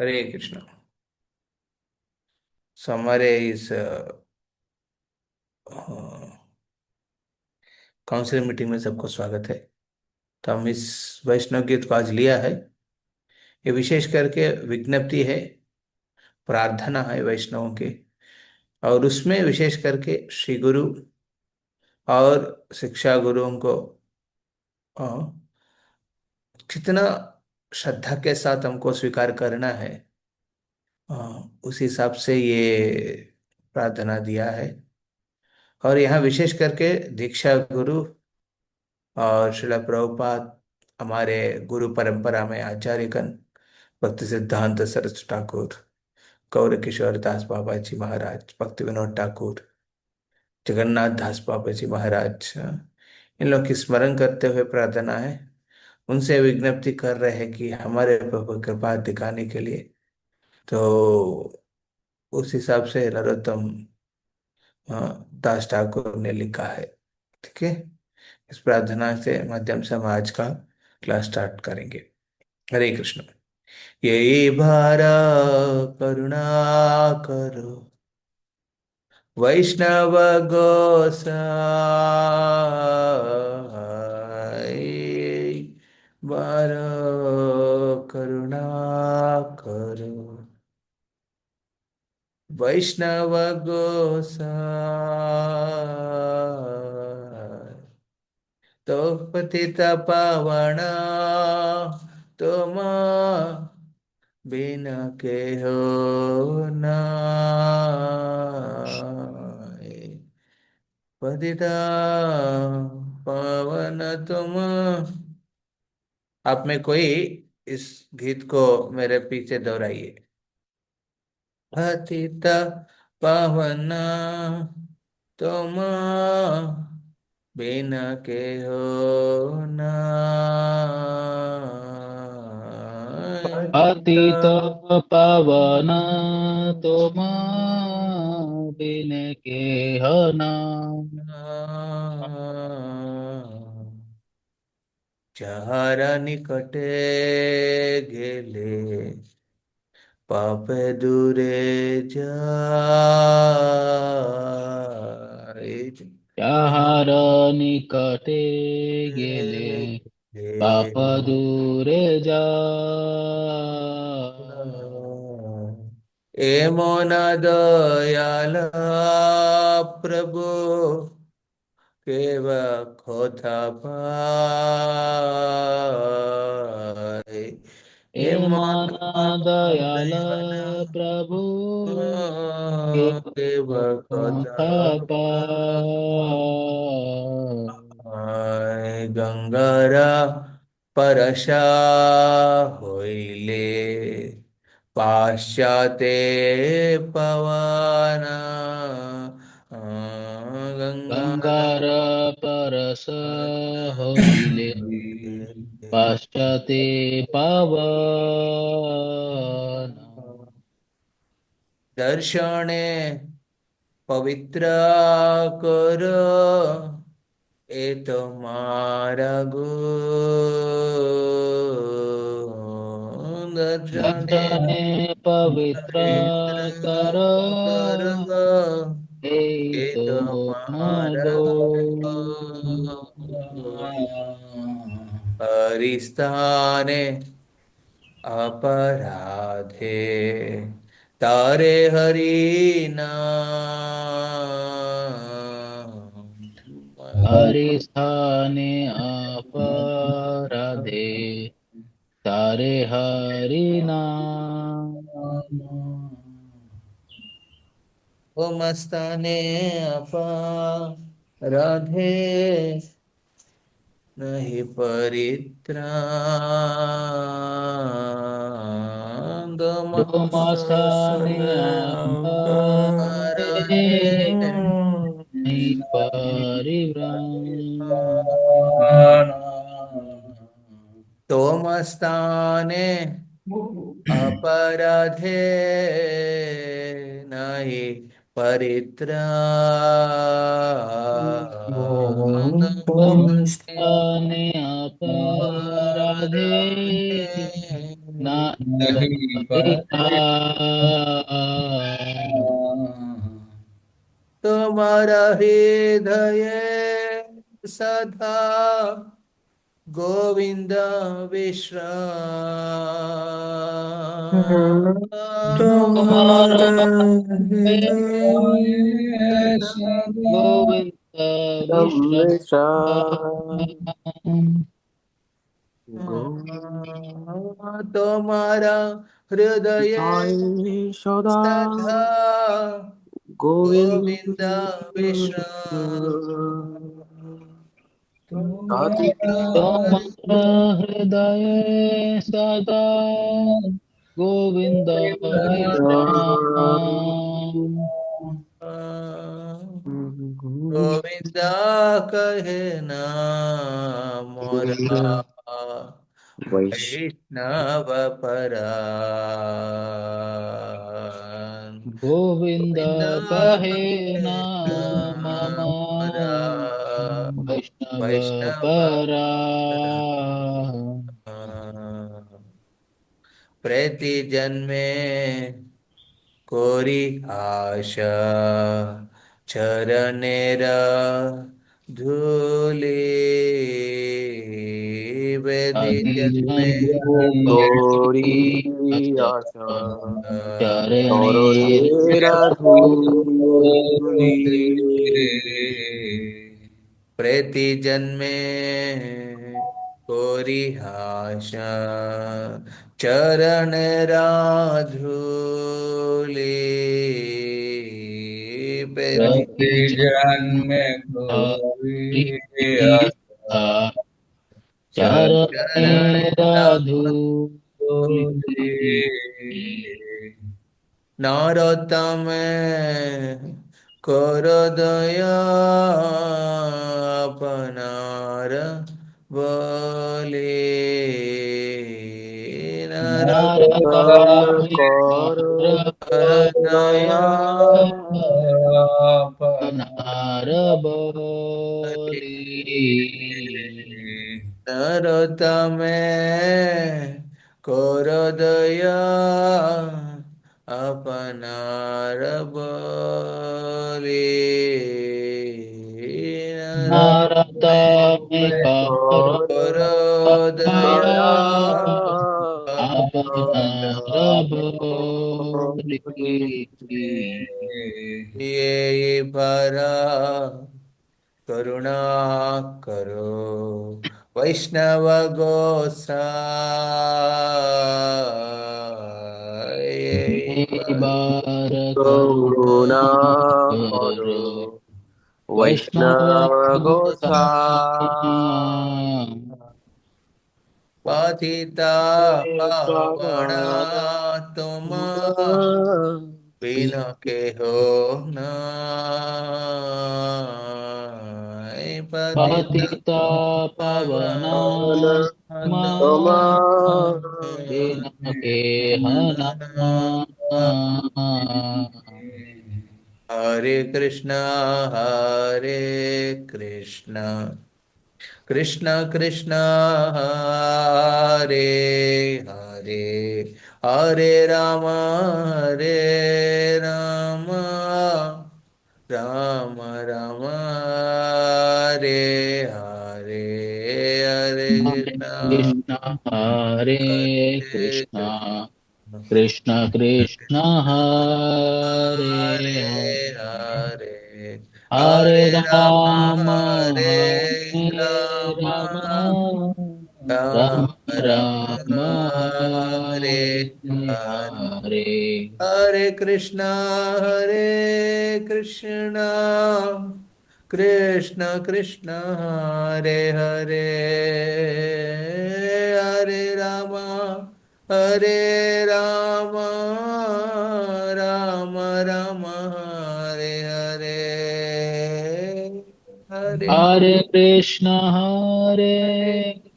हरे कृष्ण। हमारे इस council meeting में सबको स्वागत है। तो हम इस वैष्णव गीत को आज लिया है। ये विशेष करके विज्ञप्ति है, प्रार्थना है वैष्णवों की। और उसमें विशेष करके श्री गुरु और शिक्षा गुरुओं को अ, कितना श्रद्धा के साथ हमको स्वीकार करना है, अ, उस हिसाब से ये प्रार्थना दिया है। और यहाँ विशेष करके दीक्षा गुरु और श्रीला प्रभुपाद, हमारे गुरु परंपरा में आचार्यगण, भक्ति सिद्धांत सरस्वती ठाकुर, गौर किशोर दास बाबा जी महाराज, भक्ति विनोद ठाकुर, जगन्नाथ दास बाबा जी महाराज, इन लोग की स्मरण करते हुए प्रार्थना है। उनसे विज्ञप्ति कर रहे हैं कि हमारे प्रभु कृपा दिखाने के लिए। तो उस हिसाब से नरोत्तम दास ठाकुर ने लिखा है। ठीक है। इस प्रार्थना से माध्यम से हम आज का क्लास स्टार्ट करेंगे। हरे कृष्ण। यही भारा करुणा करो, वैष्णव गोसाई बार करुणा करो, वैष्णव गोसाई तो पतित पावना तुम बिन के हो नाय। पतिता पावन तुम। आप में कोई इस गीत को मेरे पीछे दोहराइए। पतित पावन तुम बिन के हो नाय। पतित पावन तुम बिन के हना। যাহারা নিকটে গেলে পাপে দূরে যায়। याहार निकटे गेले पाप दूरे जा। এমন দয়াল প্রভু কেবা কথা পায়। ए এমন मन दयाल দয়াল प्रभु के কেবা কথা था पाए। গঙ্গারা পরশা হইলে পাশ্চাতে পবনা। गंगार গঙ্গারা परस होइले पाश्चाते पावन। দর্শনে পবিত্র কর এ তোমার গুণ। দর্শনে दर्शने पवित्र पवित्र कर कर हे ए तो तुम्हारा मागो। हरिस्ताने अपराधे तारे हरि नाम। हरिस्थाने अपराधे तारे हरि नाम। ओ मस्ताने अपराधे नहीं परित्राण डोमसाने अपराधे नहीं परिव्राम। तो मस्ताने अपराधे नहीं परित्राण। डोमसाने अपराधे नहीं परिता परिता। तुम्हारा हृदय सदा गोविंद विश्राम तुम्हारा तुम्हारा हृदय हृदय सदा गोविंद विश्राम तुम्हारा हृदय गोविंद सदा सदा गोविंद गोविंद विश्राम तुम्हारा तुम्हारा तुम्हारा हृदय हृदय सदा गोविंद विश्राम गोविंद कहे नाम मोरा वैश्य वैष्णव परायण गोविंद गोविंद कहे कहे नाम मम नाम मोरा वैष्णव वैष्णव परा परायण प्रति जन्मे कोरी आशा चरणेर धूली वेदी जन्मे तोरी आशा চরণেরা ধূলি प्रति जन्मे कोरी आशा चरण राधूली प्रति प्रति जन्म कोई आशा চরণেরা ধূলি नरोत्तम कर दया अपनार बोले নারদম नारद কর कर दया নার বলি नरोत्तम कर दया अपनार बोले নারদম কর कर दया দয়া अपनार আপনার বলি ये परा करुणा करो वैष्णव गोसाई এবার परा করুণা করুণা करो করো বৈষ্ণব वैष्णव গোসাই गोसाई पतिता पावना तुम बिन के हो न पतिता पतिता पावना तुम मा बिन के हना हरे कृष्णा हरे कृष्णा कृष्ण कृष्ण हरे हरे हरे राम राम राम हरे हरे हरे हरे कृष्ण कृष्ण हरे हरे कृष्ण कृष्ण कृष्ण कृष्ण हरे हरे हरे हरे हरे हरे राम राम हरे हरे राम राम राम राम राम राम हरे हरे हरे हरे हरे कृष्ण कृष्ण कृष्ण हरे हरे हरे राम राम राम हरे हरे हरे हरे कृष्ण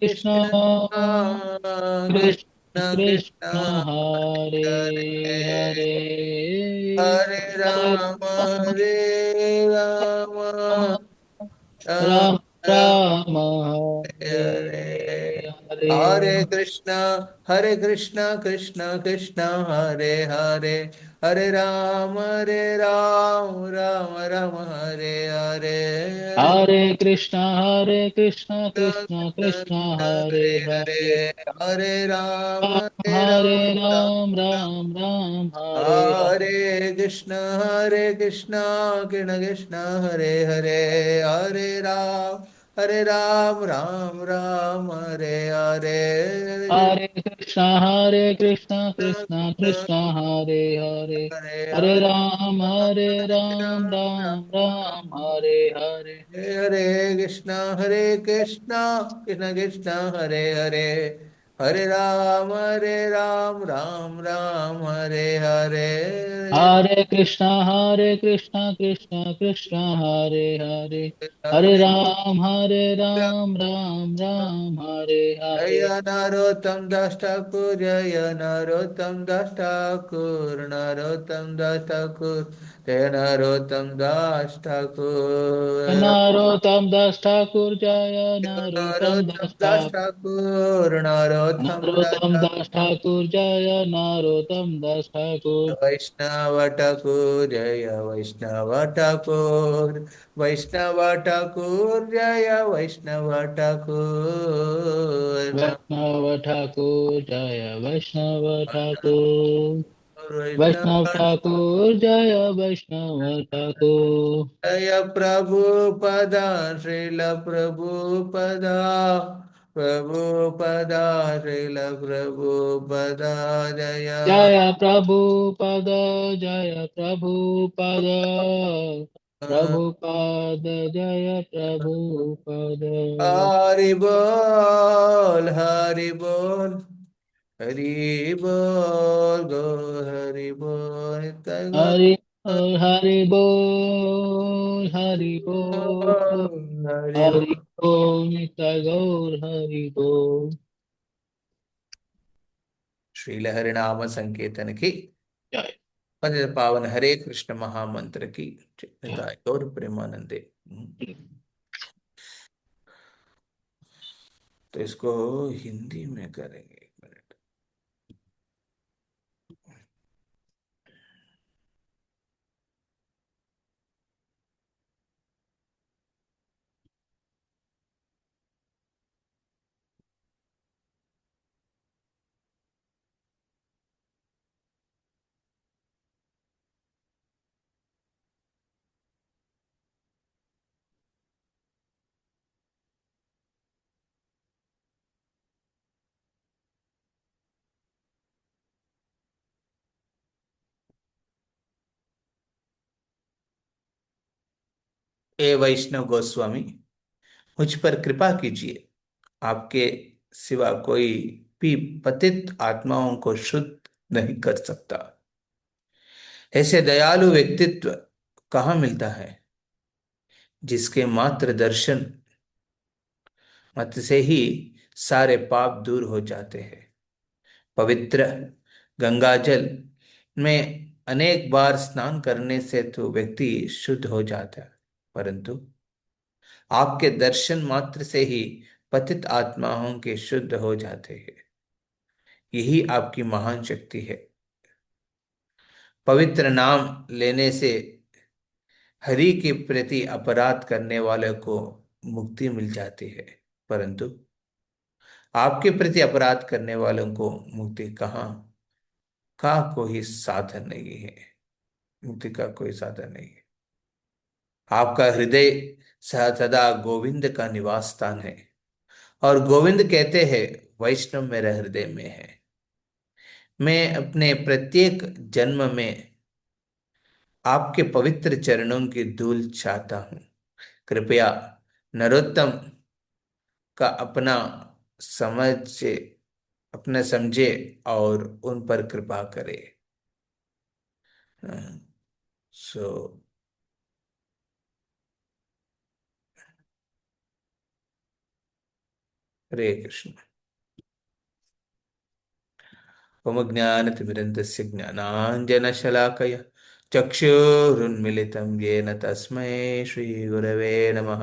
कृष्ण कृष्ण कृष्ण कृष्ण कृष्ण हरे हरे हरे हरे हरे राम राम राम राम राम हरे हरे हरे हरे कृष्णा कृष्णा कृष्णा हरे हरे, हरे राम राम राम हरे हरे, हरे कृष्णा कृष्णा कृष्णा हरे हरे हरे, हरे, हरे हरे राम राम राम राम, राम राम हरे हरे। हरे कृष्णा कृष्ण कृष्ण हरे हरे, हरे राम राम राम हरे हरे, हरे कृष्णा कृष्णा कृष्ण कृष्णा हरे हरे, हरे हरे राम राम राम राम, राम हरे हरे। हरे कृष्णा कृष्ण कृष्ण हरे हरे, हरे राम राम राम हरे हरे, हरे कृष्णा कृष्णा कृष्णा हरे हरे, हरे हरे राम राम राम हरे जय हरे। नरोत्तम दास ठाकुर, जय नरोत्तम दास ठाकुर, नरोत्तम दास ठाकुर, जय नरोत्तम दास ठाकुर, नरोत्तम दास ठाकुर जय नरोत्तम नरोत्तम दास दास ठाकुर, ठाकुर, नरोत्तम दास नरोत्तम ठाकुर, दास ठाकुर जय नरोत्तम दास ठाकुर। वैष्णव ठाकुर, जय वैष्णव ठाकुर, वैष्णव ठाकुर, जय वैष्णव ठाकुर, वैष्णव ठाकुर जय वैष्णव ठाकुर, वैष्णव वैष्णव, ठाकुर जय वैष्णव ठाकुर। जय प्रभुपदा, श्रील प्रभुपदा, प्रभुपदा, श्रील प्रभुपदा, जय जय प्रभुपद, जय प्रभुपद, प्रभुपद जय प्रभुपद। हरि बोल, हरि बोल, हरि बोल, गो हरि बोल, नित्य गो हरि बोल, हरि बोल, हरि बोल, हरि हरि बोल। बोल, नित्य गौर हरि बोल। श्रील हरिनाम संकीर्तन की, जय पतित पावन हरे कृष्ण महामंत्र की, निताय गौर प्रेमानंदे। तो इसको हिंदी में करेंगे, एक मिनट। ए वैष्णव गोस्वामी, मुझ पर कृपा कीजिए। आपके सिवा कोई भी पतित आत्माओं को शुद्ध नहीं कर सकता। ऐसे दयालु व्यक्तित्व कहाँ मिलता है, जिसके मात्र दर्शन मत से ही सारे पाप दूर हो जाते हैं। पवित्र गंगाजल में अनेक बार स्नान करने से तो व्यक्ति शुद्ध हो जाता है, परंतु आपके दर्शन मात्र से ही पतित आत्माओं के शुद्ध हो जाते हैं। यही आपकी महान शक्ति है। पवित्र नाम लेने से हरि के प्रति अपराध करने वाले को मुक्ति मिल जाती है, परंतु आपके प्रति अपराध करने वालों को मुक्ति कहाँ का कोई साधन नहीं है। मुक्ति का कोई साधन नहीं है। आपका हृदय सदा गोविंद का निवास स्थान है, और गोविंद कहते हैं वैष्णव मेरा हृदय में है। मैं अपने प्रत्येक जन्म में आपके पवित्र चरणों की धूल चाहता हूँ। कृपया नरोत्तम का समझ अपना समझे और उन पर कृपा करे। सो हरे कृष्ण। ओम ज्ञानतिमिरन्दस्य ज्ञानाञ्जनशलाकया चक्षुरुन्मिलितं येन तस्मै श्रीगुरवे नमः।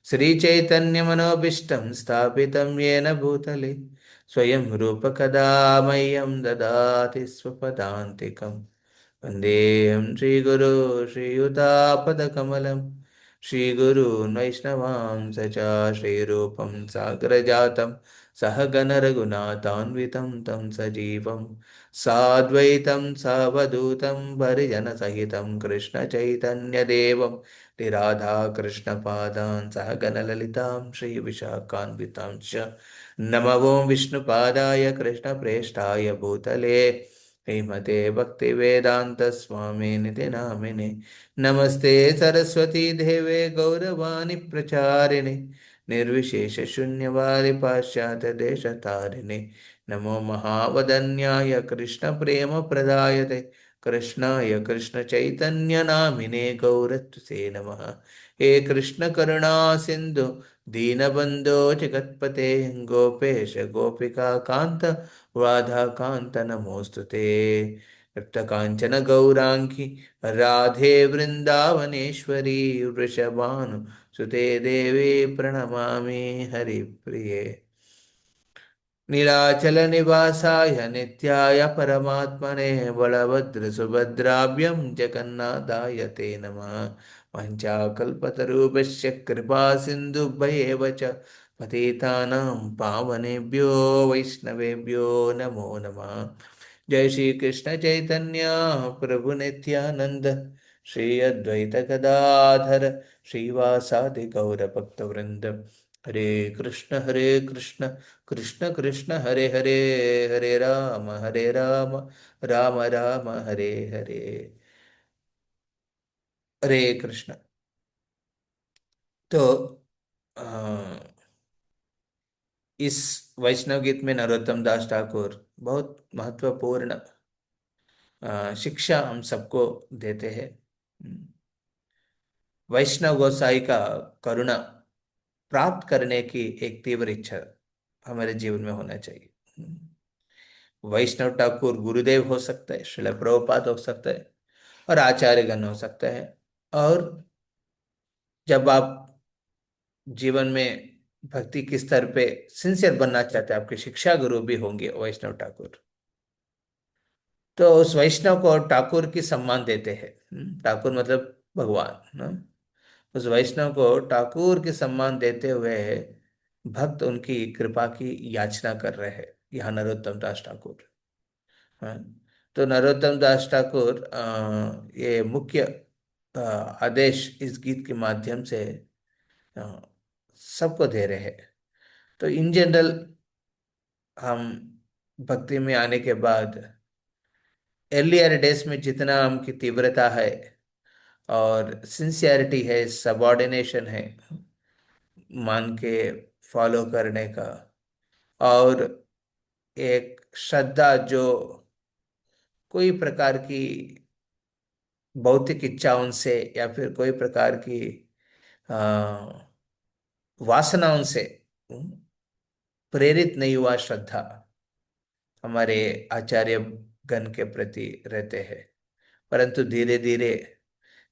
श्रीचैतन्यमनोभीष्टं स्थापितं येन भूतले स्वयं रूप कदा मह्यं ददाति स्वपदान्तिकम्। वन्देऽहं श्रीगुरो श्रीयुतापदकमलं श्रीगुरून् वैष्णवांस च श्रीरूपं साग्रजातं सहगण रघुनाथान्वितं तं सजीवं साद्वैतं सावधूतं परिजनसहितं कृष्णचैतन्यदेवं राधाकृष्णपादान् सहगणललितां श्रीविशाखान्वितां च नमो विष्णुपादाय कृष्णप्रेष्ठाय भूतले श्रीमते भक्तिवेदांत स्वामी निति नामिने नमस्ते सरस्वती देवे गौरवाणी प्रचारिणे निर्विशेष शून्यवारि पाश्चात्य देश तारिणे नमो महावदन्याय कृष्ण प्रेम प्रदायते कृष्णाय कृष्ण चैतन्य नामिने गौरत्से नमः। हे कृष्ण करुणा सिंधु दीनबंधो जगत्पते गोपेश गोपिका कांत राधा कांत नमोस्तुते। तप्तकांचन गौरांगी राधे वृंदावनेश्वरी वृषभानु सुते देवी प्रणमामि हरिप्रिये। नीलाचल निवासाय नित्याय परमात्मने बलभद्र सुभद्राभ्यं जगन्नाथाय ते नमः। वञ्चाकल्पतरुभ्यश्च कृपा सिन्धुभ्येव च पतितानां पावनेभ्यो वैष्णवेभ्यो नमो नमः। जय श्री कृष्ण चैतन्य प्रभु नित्यानंद श्री अद्वैत गदाधर श्रीवासादि गौर भक्तवृंद हरे कृष्ण कृष्ण कृष्ण हरे हरे हरे राम राम राम हरे हरे। हरे कृष्ण। तो अ, इस वैष्णव गीत में नरोत्तम दास ठाकुर बहुत महत्वपूर्ण शिक्षा हम सबको देते हैं। वैष्णव गोसाई का करुणा प्राप्त करने की एक तीव्र इच्छा हमारे जीवन में होना चाहिए। वैष्णव ठाकुर गुरुदेव हो सकते हैं, श्रील प्रभुपाद हो सकते हैं और आचार्यगण हो सकते हैं। और जब आप जीवन में भक्ति के स्तर पे सिंसियर बनना चाहते हैं, आपके शिक्षा गुरु भी होंगे वैष्णव ठाकुर। तो उस वैष्णव को ठाकुर की सम्मान देते हैं। ठाकुर मतलब भगवान ना? उस वैष्णव को ठाकुर की सम्मान देते हुए भक्त उनकी कृपा की याचना कर रहे हैं। यहाँ नरोत्तम दास ठाकुर। हाँ। तो नरोत्तम दास ठाकुर ये मुख्य आदेश इस गीत के माध्यम से अ, सबको दे रहे हैं। तो इन जनरल हम भक्ति में आने के बाद अर्लियर डेज में जितना हमकी तीव्रता है और सिंसियरिटी है, सबॉर्डिनेशन है मान के फॉलो करने का, और एक श्रद्धा जो कोई प्रकार की भौतिक इच्छाओं से या फिर कोई प्रकार की आ, वासनाओं से प्रेरित नहीं हुआ श्रद्धा हमारे आचार्य गण के प्रति रहते हैं। परंतु धीरे धीरे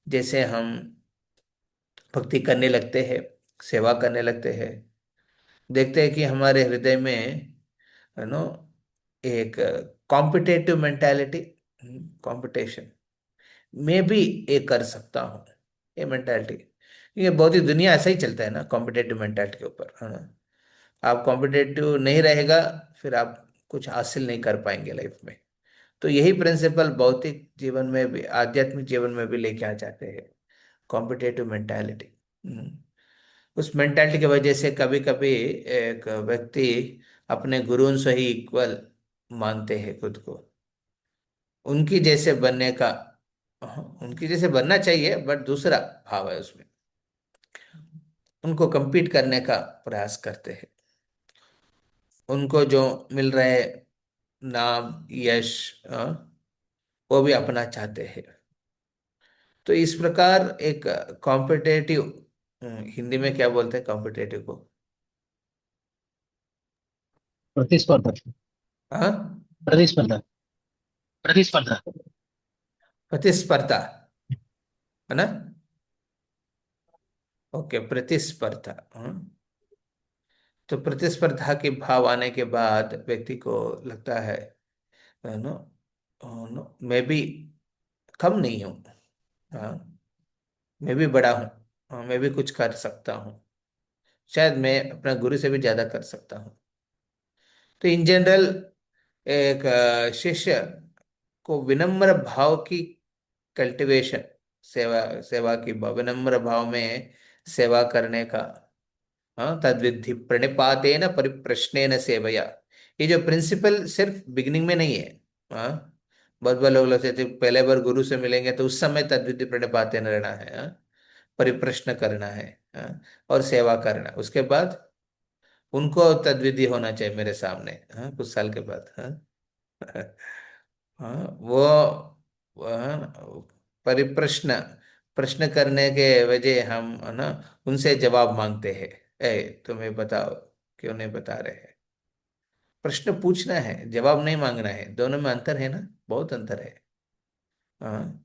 जैसे हम भक्ति करने लगते हैं, सेवा करने लगते हैं, देखते हैं कि हमारे हृदय में नो एक कॉम्पिटेटिव मेंटालिटी, कंपटीशन मैं भी ये कर सकता हूँ, ये मेंटालिटी। ये बहुत ही दुनिया ऐसा ही चलता है ना कॉम्पिटेटिव मेंटालिटी के ऊपर, है ना? आप कॉम्पिटेटिव नहीं रहेगा फिर आप कुछ हासिल नहीं कर पाएंगे लाइफ में। तो यही प्रिंसिपल भौतिक जीवन में भी आध्यात्मिक जीवन में भी लेके आ जाते हैं, कॉम्पिटेटिव मेंटालिटी। उस मेंटालिटी की वजह से कभी कभी एक व्यक्ति अपने गुरुओं से ही इक्वल मानते हैं खुद को, उनकी जैसे बनने का। हाँ, उनकी जैसे बनना चाहिए बट दूसरा भाव है उसमें, उनको compete करने का प्रयास करते हैं। उनको जो मिल रहे नाम यश वो भी अपना चाहते हैं। तो इस प्रकार एक कॉम्पिटेटिव, हिंदी में क्या बोलते हैं कॉम्पिटेटिव को? प्रतिस्पर्धा। हाँ, प्रतिस्पर्धा। प्रतिस्पर्धा। प्रतिस्पर्धा, है ना? ओके, प्रतिस्पर्धा। तो प्रतिस्पर्धा के भाव आने के बाद व्यक्ति को लगता है, नो नो, मैं भी कम नहीं हूँ। हाँ, मैं भी बड़ा हूँ। हाँ, मैं भी कुछ कर सकता हूँ। शायद मैं अपना गुरु से भी ज्यादा कर सकता हूँ। तो इन जनरल एक शिष्य को विनम्र भाव की कल्टीवेशन, सेवा सेवा की विनम्र भाव में सेवा करने का, हाँ, तद्विधि प्रणिपातेन परिप्रश्नेन सेवया, ये जो प्रिंसिपल सिर्फ बिगिनिंग में नहीं है। हाँ, बहुत बार लोग लगते थे पहले बार गुरु से मिलेंगे तो उस समय तद्विधि प्रणिपातेन रहना है, हाँ, परिप्रश्न करना है, हाँ, और सेवा करना, उसके बाद उनको तद्विधि होना चाहिए मेरे सामने, हाँ, कुछ साल के बाद, हाँ। हाँ, वो परिप्रश्न, प्रश्न करने के वजह हम, है ना, उनसे जवाब मांगते हैं। तुम्हें बताओ, क्यों नहीं बता रहे हैं? प्रश्न पूछना है, जवाब नहीं मांगना है, दोनों में अंतर है ना, बहुत अंतर है। हाँ।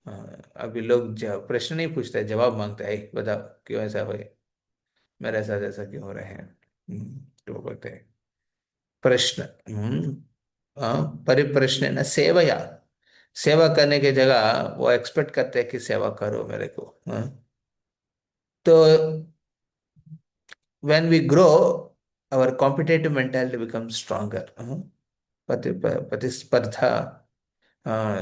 हाँ, अभी लोग प्रश्न नहीं पूछते, जवाब मांगते हैं, बताओ क्यों ऐसा हुए, मेरे साथ ऐसा क्यों हो रहे हैं। तो वो बोलते हैं प्रश्न। हाँ, परिप्रश्न न सेवया, सेवा करने की जगह वो एक्सपेक्ट करते हैं कि सेवा करो मेरे को, हाँ। तो when we grow, our competitive mentality becomes stronger, हाँ। प्रतिस्पर्धा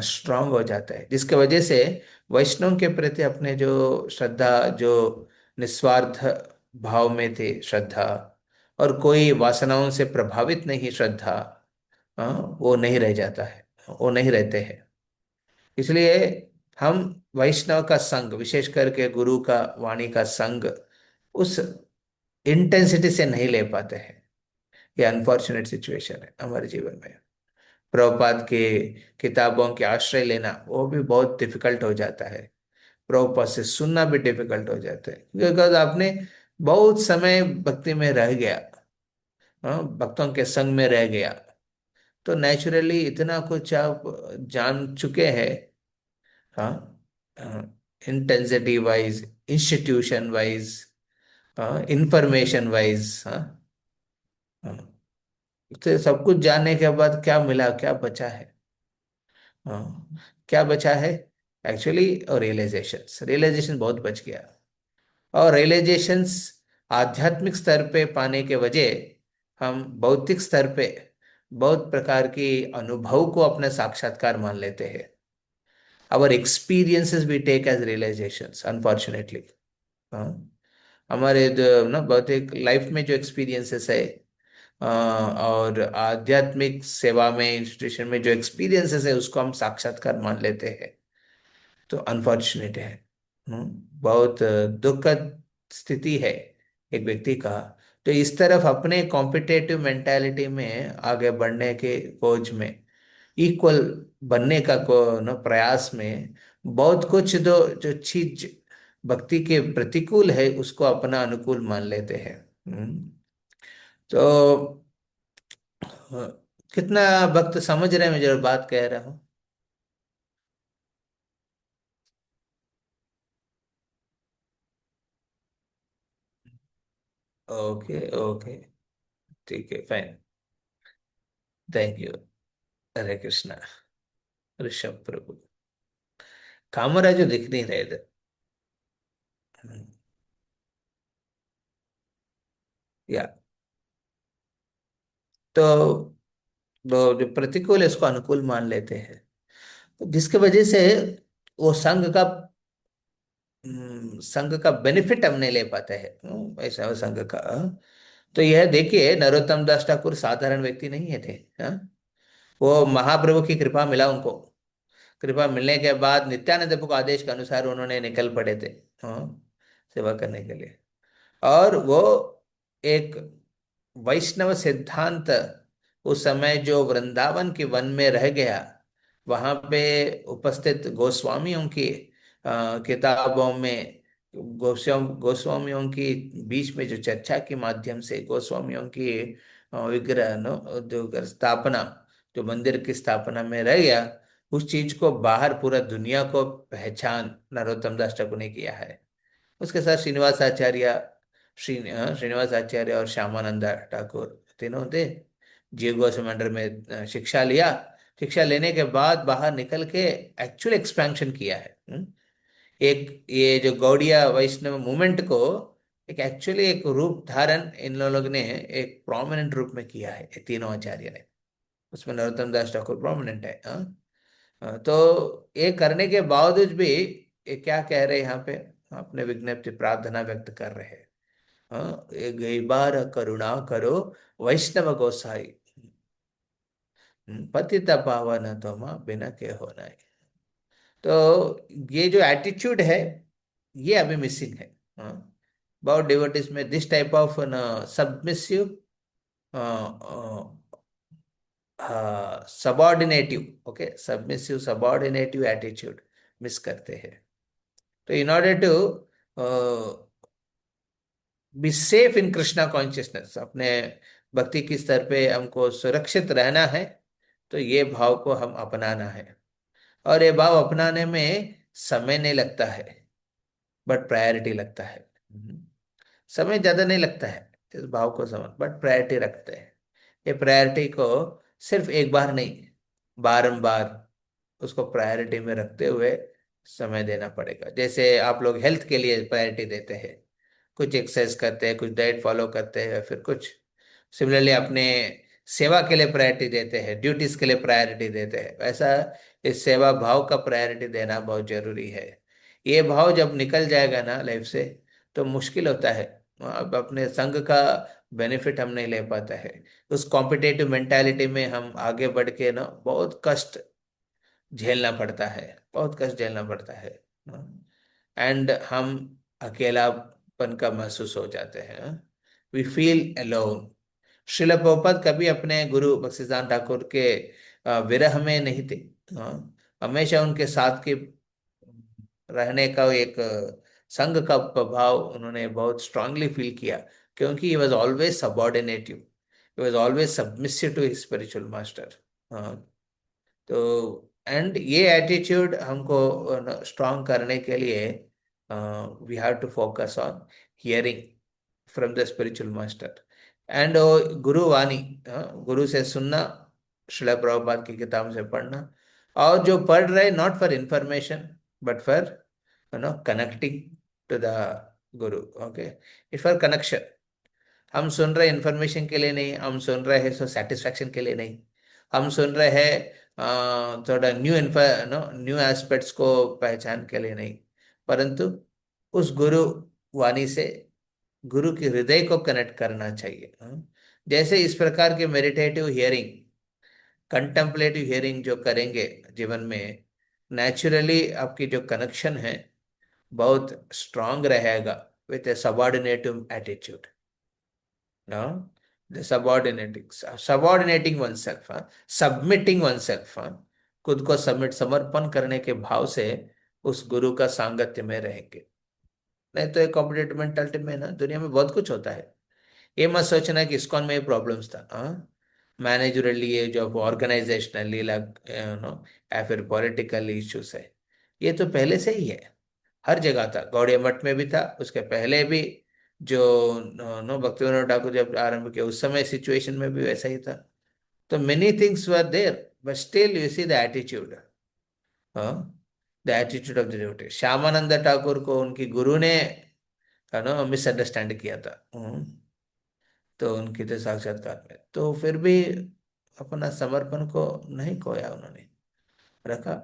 स्ट्रांग हो जाता है, जिसके वजह से वैष्णव के प्रति अपने जो श्रद्धा, जो निस्वार्थ भाव में थे श्रद्धा, और कोई वासनाओं से प्रभावित नहीं श्रद्धा, वो नहीं रह जाता है, वो नहीं रहते हैं। इसलिए हम वैष्णव का संग, विशेष करके गुरु का वाणी का संग, उस इंटेंसिटी से नहीं ले पाते हैं। ये अनफॉर्चुनेट सिचुएशन है हमारे जीवन में। प्रभुपाद के किताबों के आश्रय लेना वो भी बहुत डिफिकल्ट हो जाता है, प्रभुपाद से सुनना भी डिफिकल्ट हो जाता है, बिकॉज आपने बहुत समय भक्ति में रह गया, हाँ, भक्तों के संग में रह गया, तो नेचुरली इतना कुछ आप जान चुके हैं, हाँ, इंटेंसिटी वाइज, इंस्टीट्यूशन वाइज, हाँ, इंफॉर्मेशन वाइज, हाँ, हाँ। तो सब कुछ जानने के बाद क्या मिला, क्या बचा है? हाँ, क्या बचा है एक्चुअली? और रियलाइजेशंस, रियलाइजेशन बहुत बच गया। और रियलाइजेशंस आध्यात्मिक स्तर पे पाने के वजह हम भौतिक स्तर पे बहुत प्रकार की अनुभव को अपने साक्षात्कार मान लेते हैं। Our experiences we take as realisations, unfortunately. हाँ, हमारे जो ना भौतिक लाइफ में जो एक्सपीरियंसेस है, और आध्यात्मिक सेवा में, इंस्टीट्यूशन में जो एक्सपीरियंसेस है, उसको हम साक्षात्कार मान लेते हैं। तो अनफॉर्चुनेट है। बहुत दुखद स्थिति है एक व्यक्ति का, तो इस तरफ अपने कॉम्पिटेटिव मेंटालिटी में आगे बढ़ने के खोज में, इक्वल बनने का को न प्रयास में, बहुत कुछ जो चीज भक्ति के प्रतिकूल है उसको अपना अनुकूल मान लेते हैं। तो कितना भक्त समझ रहे हैं मैं जो बात कह रहा हूँ? ओके, ओके, ठीक है, fine. Thank you. Hare Krishna. Rishabh Prabhu, Kamaraju दिख नहीं रहे थे। हम्म, या तो वो जो प्रतिकूल है उसको अनुकूल मान लेते हैं, तो जिसके वजह से वो संघ का बेनिफिट हम नहीं ले पाते हैं, ऐसा वो संघ का, तो यह देखिए नरोत्तम दास ठाकुर साधारण व्यक्ति नहीं है थे, हाँ? वो महाप्रभु की कृपा मिला उनको, कृपा मिलने के बाद नित्यानंद प्रभु के आदेश के अनुसार उन्होंने निकल पड़े थे, हाँ, सेवा करने के लिए। और वो एक वैष्णव सिद्धांत उस समय जो वृंदावन के वन में रह गया, वहां पे उपस्थित गोस्वामियों की किताबों में, गोस्वामियों की बीच में जो चर्चा के माध्यम से गोस्वामियों की विग्रह नो जो स्थापना, जो मंदिर की स्थापना में रह गया, उस चीज को बाहर पूरा दुनिया को पहचान नरोत्तम दास ठाकुर ने किया है। उसके साथ श्रीनिवास आचार्य और श्यामानंदा ठाकुर तीनों थे। जीव गोस्वामी मंदिर में शिक्षा लिया। शिक्षा लेने के बाद बाहर निकल के एक्चुअल एक्सपेंशन किया है। एक ये जो गौड़िया वैष्णव मूवमेंट को एक एक्चुअली एक रूप धारण इन लोगों ने एक प्रोमिनेंट रूप में किया है, ये तीनों आचार्य ने। उसमें नरोत्तम दास ठाकुर प्रोमिनेंट है। हाँ? तो ये करने के बावजूद भी ये क्या कह रहे हैं यहाँ पे, अपने विज्ञप्ति प्रार्थना व्यक्त कर रहे हैं। हाँ, ये गई बार करुणा करो वैष्णव गोसाई, पतित पावन तुम बिना के होना है। तो ये जो एटीट्यूड है ये अभी मिसिंग है। हाँ, बहुत डिवोटीज में this type of submissive, subordinative, okay, submissive subordinative attitude miss करते हैं। तो in order to be safe in Krishna consciousness, अपने भक्ति की स्तर पे हमको सुरक्षित रहना है, तो ये भाव को हम अपनाना है। और ये भाव अपनाने में समय नहीं लगता है, बट प्रायोरिटी लगता है। समय ज्यादा नहीं लगता है इस भाव को समझ, बट प्रायोरिटी रखते हैं। ये प्रायोरिटी को सिर्फ एक बार नहीं, बारंबार उसको प्रायोरिटी में रखते हुए समय देना पड़ेगा। जैसे आप लोग हेल्थ के लिए प्रायोरिटी देते हैं, कुछ एक्सरसाइज करते हैं, कुछ डाइट फॉलो करते हैं, फिर कुछ सिमिलरली अपने सेवा के लिए प्रायोरिटी देते हैं, ड्यूटीज के लिए प्रायोरिटी देते हैं, वैसा इस सेवा भाव का प्रायोरिटी देना बहुत जरूरी है। ये भाव जब निकल जाएगा ना लाइफ से, तो मुश्किल होता है। अब अपने संघ का बेनिफिट हम नहीं ले पाता है। उस कॉम्पिटेटिव मेंटालिटी में हम आगे बढ़ के ना बहुत कष्ट झेलना पड़ता है, बहुत कष्ट झेलना पड़ता है। एंड हम अकेलापन का महसूस हो जाते हैं, we feel alone. Srila Prabhupada कभी अपने गुरु बख्शीदान ठाकुर के विरह में नहीं थे। हमेशा उनके साथ के रहने का एक संघ का प्रभाव उन्होंने बहुत स्ट्रांगली फील किया, क्योंकि he was always subordinative, he was always submissive to his spiritual master. तो एंड ये एटीट्यूड हमको स्ट्रांग करने के लिए we have to focus on hearing from the spiritual master and guru vani, गुरु से सुनना, श्रील प्रभुपाद की किताब से पढ़ना। और जो पढ़ रहे not for information but for connecting to the guru, okay, it for connection. हम सुन रहे इन्फॉर्मेशन के लिए नहीं, हम सुन रहे हैं सो सेटिस्फैक्शन के लिए नहीं, हम सुन रहे हैं थोड़ा न्यू एस्पेक्ट्स को पहचान के लिए नहीं, परंतु उस गुरु वाणी से गुरु के हृदय को कनेक्ट करना चाहिए। जैसे इस प्रकार के मेडिटेटिव हियरिंग, कंटेम्पलेटिव हियरिंग जो करेंगे जीवन में, नेचुरली आपकी जो कनेक्शन है बहुत स्ट्रांग रहेगा with A सबॉर्डिनेटिव attitude. No, the subordinating oneself, submitting oneself, खुद को समर्पण करने के भाव से उस गुरु का सांगत्य में रहेंगे। नहीं तो एक कॉम्पिटेटिव मेंटालिटी में ना दुनिया में बहुत कुछ होता है। ये मत सोचना कि इस्कॉन में ये प्रॉब्लम्स था, मैनेजरली ये जो ऑर्गेनाइजेशनली नो या फिर पॉलिटिकल इश्यूज है, ये तो पहले से ही है, हर जगह था। गौड़िया मठ में भी था, उसके पहले भी जो नो भक्तिविनोद ठाकुर जब आरंभ किया उस समय सिचुएशन में भी वैसा ही था। तो many things were there, but still you see the attitude, the attitude of the devotee. Shyamananda Thakur को उनकी गुरु ने मिसअंडरस्टैंड किया था। तो उनकी तो साक्षात्कार में तो फिर भी अपना समर्पण को नहीं खोया, उन्होंने रखा।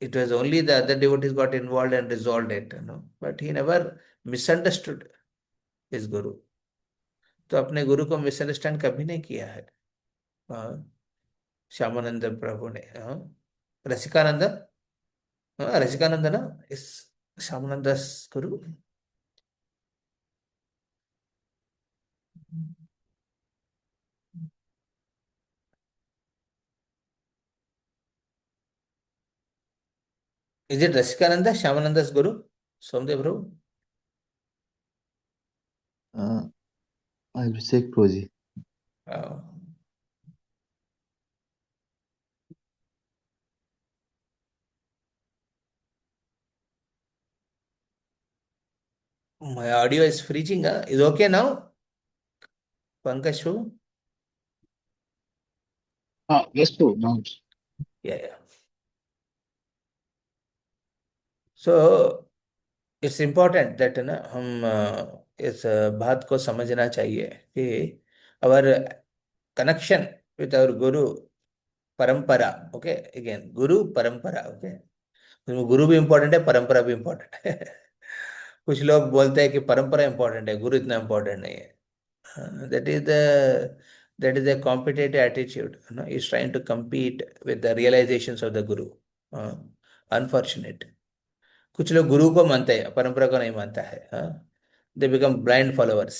It was only the other devotees got involved and resolved it, but he never misunderstood his guru. तो अपने गुरु को मिसअंडरस्टैंड कभी नहीं किया है। श्यामानंद प्रभु ने, रसिकानंद, रसिकानंद ना इस श्यामानंद दास गुरु। Is it Rasikananda Shyamananda Das Guru Somadeva Prabhu? अभिषेक प्रो ji. My audio is freezing. Huh? Is okay now, Pankaj? Yes, bro. Now, Yeah, yeah. So it's important that ना हम इस बात को समझना चाहिए कि अवर कनेक्शन विथ आवर गुरु परंपरा। ओके, अगेन गुरु परंपरा। ओके, गुरु भी इम्पोर्टेंट है, परंपरा भी इम्पोर्टेंट है। कुछ लोग बोलते हैं कि परंपरा इम्पोर्टेंट है, गुरु इतना इम्पोर्टेंट नहीं है। That is the competitive attitude, is trying to compete with the realizations of the guru। Unfortunate, कुछ लोग गुरु को मानते हैं, परंपरा को नहीं मानता है। हाँ, दे बिकम ब्लाइंड फॉलोअर्स।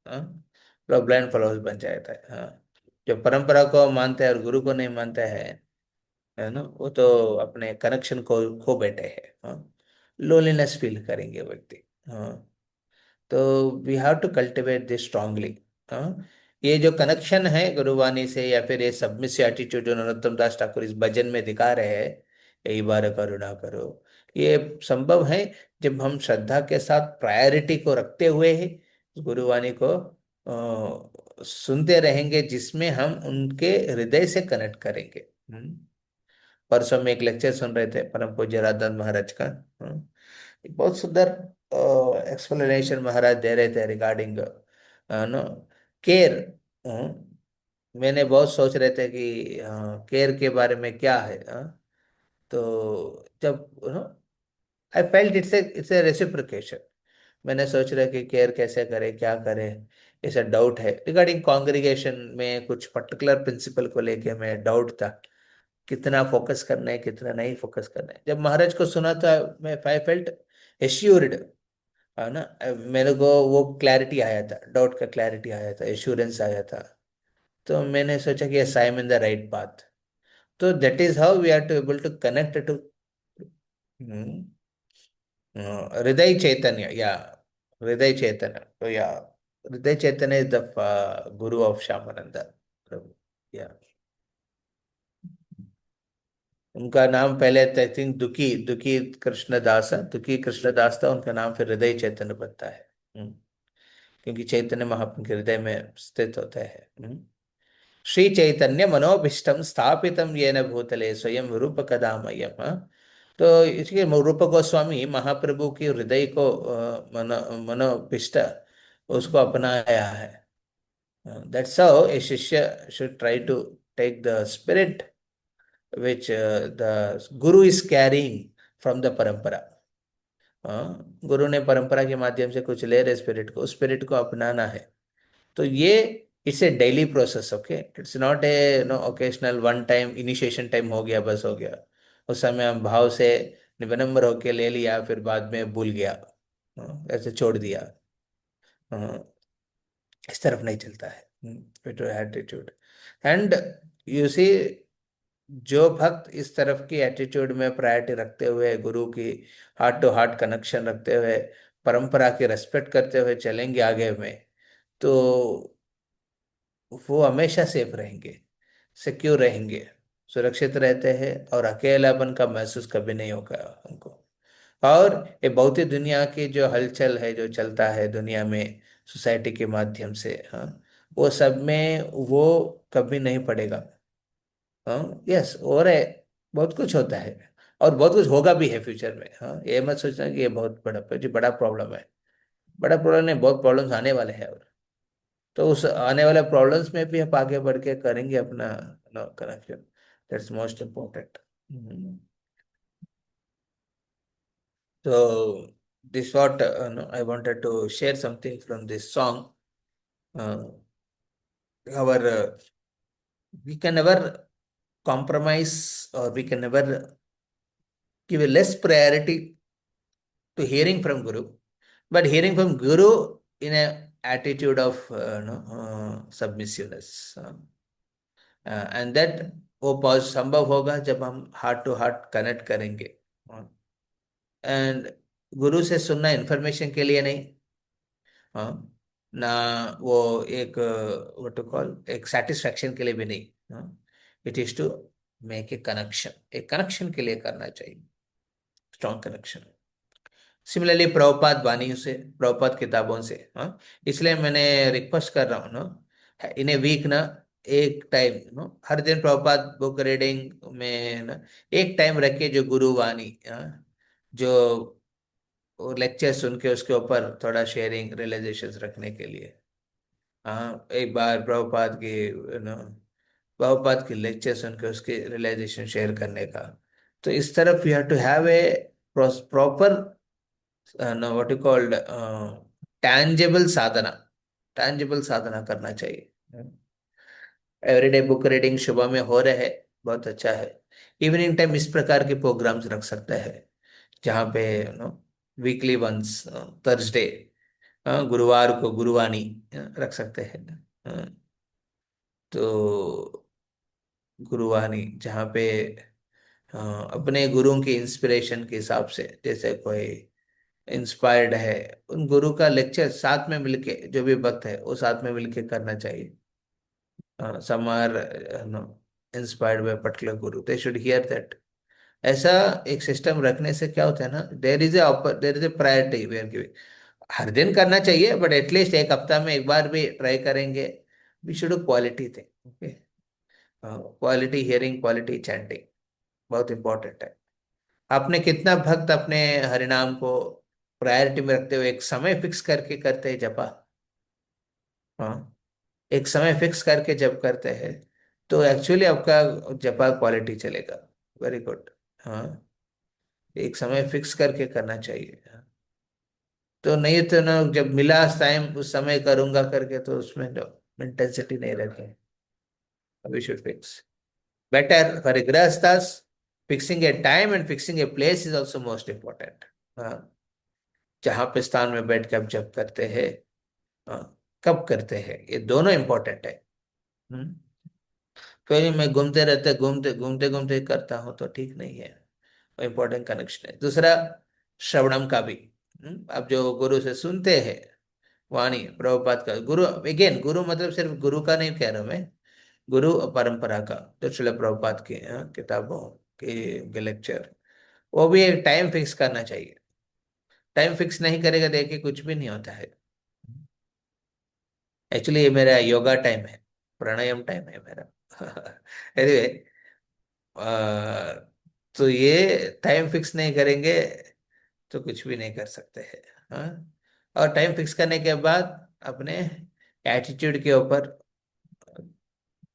हाँ, लोग ब्लाइंड फॉलोअर्स बन जाता है। हाँ, जो परंपरा को मानते हैं और गुरु को नहीं मानते हैं, है ना, वो तो अपने कनेक्शन को खो बैठे हैं। हाँ, लोनलीनेस फील करेंगे व्यक्ति। हाँ, तो we have to cultivate this strongly. हाँ, ये जो कनेक्शन है गुरुवाणी से, या फिर ये सबमिसिव एटीट्यूड जो नरोत्तम दास ठाकुर इस भजन में दिखा रहे हैं, यही बार करुणा करो, ये संभव है जब हम श्रद्धा के साथ प्रायोरिटी को रखते हुए ही गुरुवाणी को सुनते रहेंगे, जिसमें हम उनके हृदय से कनेक्ट करेंगे। परसों में एक लेक्चर सुन रहे थे परम पूज्य राधानंद महाराज का। एक बहुत सुंदर एक्सप्लेनेशन महाराज दे रहे थे रिगार्डिंग नो केयर। मैंने बहुत सोच रहे थे कि केयर के बारे में क्या है। तो जब I felt it's a reciprocation. मैंने सोच रहा कि केयर कैसे करे, क्या करे, ऐसा डाउट है रिगार्डिंग कॉन्ग्रीगेशन में। कुछ पर्टिकुलर प्रिंसिपल को लेके मैं डाउट था, कितना फोकस करना है, कितना नहीं फोकस करना है। जब महाराज को सुना था, मैं आई फेल्ट एश्योर्ड, है ना। मेरे को वो क्लैरिटी आया था, डाउट का क्लैरिटी आया था, एश्योरेंस आया था। तो मैंने सोचा कि yes, I am in the right path. तो that is how we are to able to connect to Hridaya Chaitanya, या हृदय चैतन्य। तो या Hridaya Chaitanya is the guru of Shyamananda Prabhu. या उनका नाम पहले आई थिंक दुखी दुखी कृष्णदास है, दुखी कृष्णदास था उनका नाम, फिर हृदय चैतन्य बनता है। क्योंकि चैतन्य महाप्रभु के हृदय में स्थित होता है। श्री चैतन्य मनोभीष्टम स्थापितम येन भूतले स्वयं रूप कदामयम। तो इसके रूप गोस्वामी महाप्रभु की हृदय को मनोभीष्ट उसको अपनाया है। That's how a shishya should try to take the spirit which the guru is carrying from the परंपरा। गुरु ने परंपरा के माध्यम से कुछ ले रहे स्पिरिट को, स्पिरिट को अपनाना है। तो ये it's a daily process. Okay, it's not a no occasional one time initiation time हो गया बस हो गया, उस समय हम भाव से विनम्र होके ले लिया, फिर बाद में भूल गया, ऐसे छोड़ दिया। हाँ, इस तरफ नहीं चलता है एटीट्यूड। एंड यू सी, जो भक्त इस तरफ की एटीट्यूड में प्रायोरिटी रखते हुए, गुरु की हार्ट टू हार्ट कनेक्शन रखते हुए, परंपरा की रेस्पेक्ट करते हुए चलेंगे आगे में, तो वो हमेशा सेफ रहेंगे, सिक्योर रहेंगे, सुरक्षित रहते हैं, और अकेलापन का महसूस कभी नहीं होगा उनको। और ये भौतिक दुनिया की जो हलचल है, जो चलता है दुनिया में सोसाइटी के माध्यम से, हाँ, वो सब में वो कभी नहीं पड़ेगा। हाँ, यस, और है, बहुत कुछ होता है, और बहुत कुछ होगा भी है फ्यूचर में। हाँ, ये मत सोचना कि ये बहुत बड़ा जो बड़ा प्रॉब्लम है, बड़ा प्रॉब्लम नहीं, बहुत प्रॉब्लम्स आने वाले हैं। और तो उस आने वाले प्रॉब्लम्स में भी हम आगे बढ़ के करेंगे अपना कनेक्शन। That's most important. तो this what I wanted to share something from this song. our we can never compromise, or we can never give a less priority to hearing from Guru, but hearing from Guru in a attitude of submissiveness, and that वो बहुत संभव होगा जब हम heart to heart connect करेंगे। And गुरु से सुनना information के लिए नहीं, हाँ, ना वो एक व्हाट टू कॉल एक सेटिस्फैक्शन के लिए भी नहीं। It is to make a connection, एक कनेक्शन के लिए करना चाहिए, स्ट्रॉन्ग कनेक्शन। सिमिलरली प्रभुपाद वाणियों से, प्रभुपाद किताबों से, हाँ। इसलिए मैंने रिक्वेस्ट कर रहा हूँ ना, इन ए वीक ना, एक टाइम नो, हर दिन प्रभुपाद बुक रीडिंग में ना एक टाइम रखिए जो गुरुवाणी, हाँ, जो लेक्चर सुन के उसके ऊपर थोड़ा शेयरिंग रियलाइजेशंस रखने के लिए, हाँ। एक बार प्रभुपाद की नो, प्रभुपाद की लेक्चर सुन के उसके रियलाइजेशन शेयर करने का। तो इस तरफ you have to have a proper no, what you called tangible sadhana, tangible sadhana करना चाहिए। एवरीडे बुक रीडिंग सुबह में हो रहे हैं, बहुत अच्छा है। इवनिंग टाइम इस प्रकार के प्रोग्राम्स रख सकते हैं, जहाँ पे नो वीकली वंस थर्सडे, गुरुवार को गुरुवाणी रख सकते हैं। अ, तो गुरुवाणी जहाँ पे अपने गुरुओं की इंस्पिरेशन के हिसाब से, जैसे कोई इंस्पायर्ड है, उन गुरु का लेक्चर साथ में मिलके, जो भी भक्त है वो साथ में मिलके करना चाहिए। Some are no inspired by particular guru, they should hear that. ऐसा एक सिस्टम रखने से क्या होता है ना, there is a priority we are giving. हर दिन करना चाहिए, बट एटलीस्ट एक हफ्ता में एक बार भी ट्राई करेंगे। We should quality thing, okay. Quality hearing, quality chanting बहुत इंपॉर्टेंट है। आपने कितना भक्त अपने हरिनाम को प्रायोरिटी में रखते हुए एक समय फिक्स करके करते हैं जपा, हाँ। एक समय फिक्स करके जप करते हैं, तो एक्चुअली आपका जपा क्वालिटी चलेगा। वेरी गुड, हाँ। एक समय फिक्स करके करना चाहिए, हाँ। तो नहीं तो ना, जब मिला टाइम उस समय करूंगा करके, तो उसमें इंटेंसिटी नहीं रहती। We should fix better for a grihasthas. Fixing a time and fixing a place is also most important, हाँ। जहाँ पे स्थान में बैठ के आप जप करते हैं, हाँ, कब करते हैं, ये दोनों इंपॉर्टेंट है। हम्म। कोई नहीं, मैं घूमते रहते, घूमते घूमते घूमते करता हूँ तो ठीक नहीं है। इंपॉर्टेंट कनेक्शन है। दूसरा, श्रवणम का भी, आप जो गुरु से सुनते हैं वाणी, प्रभुपाद का गुरु, अगेन गुरु मतलब सिर्फ गुरु का नहीं कह रहा हूं मैं, गुरु और परंपरा का, तो श्रील प्रभुपाद की किताबों के लेक्चर, वो भी एक टाइम फिक्स करना चाहिए। टाइम फिक्स नहीं करेगा, देखिए कुछ भी नहीं होता है। एक्चुअली ये मेरा योगा टाइम है, प्राणायाम टाइम है मेरा। एनीवे, तो ये टाइम फिक्स नहीं करेंगे तो कुछ भी नहीं कर सकते हैं, हाँ। और टाइम फिक्स करने के बाद अपने एटीट्यूड के ऊपर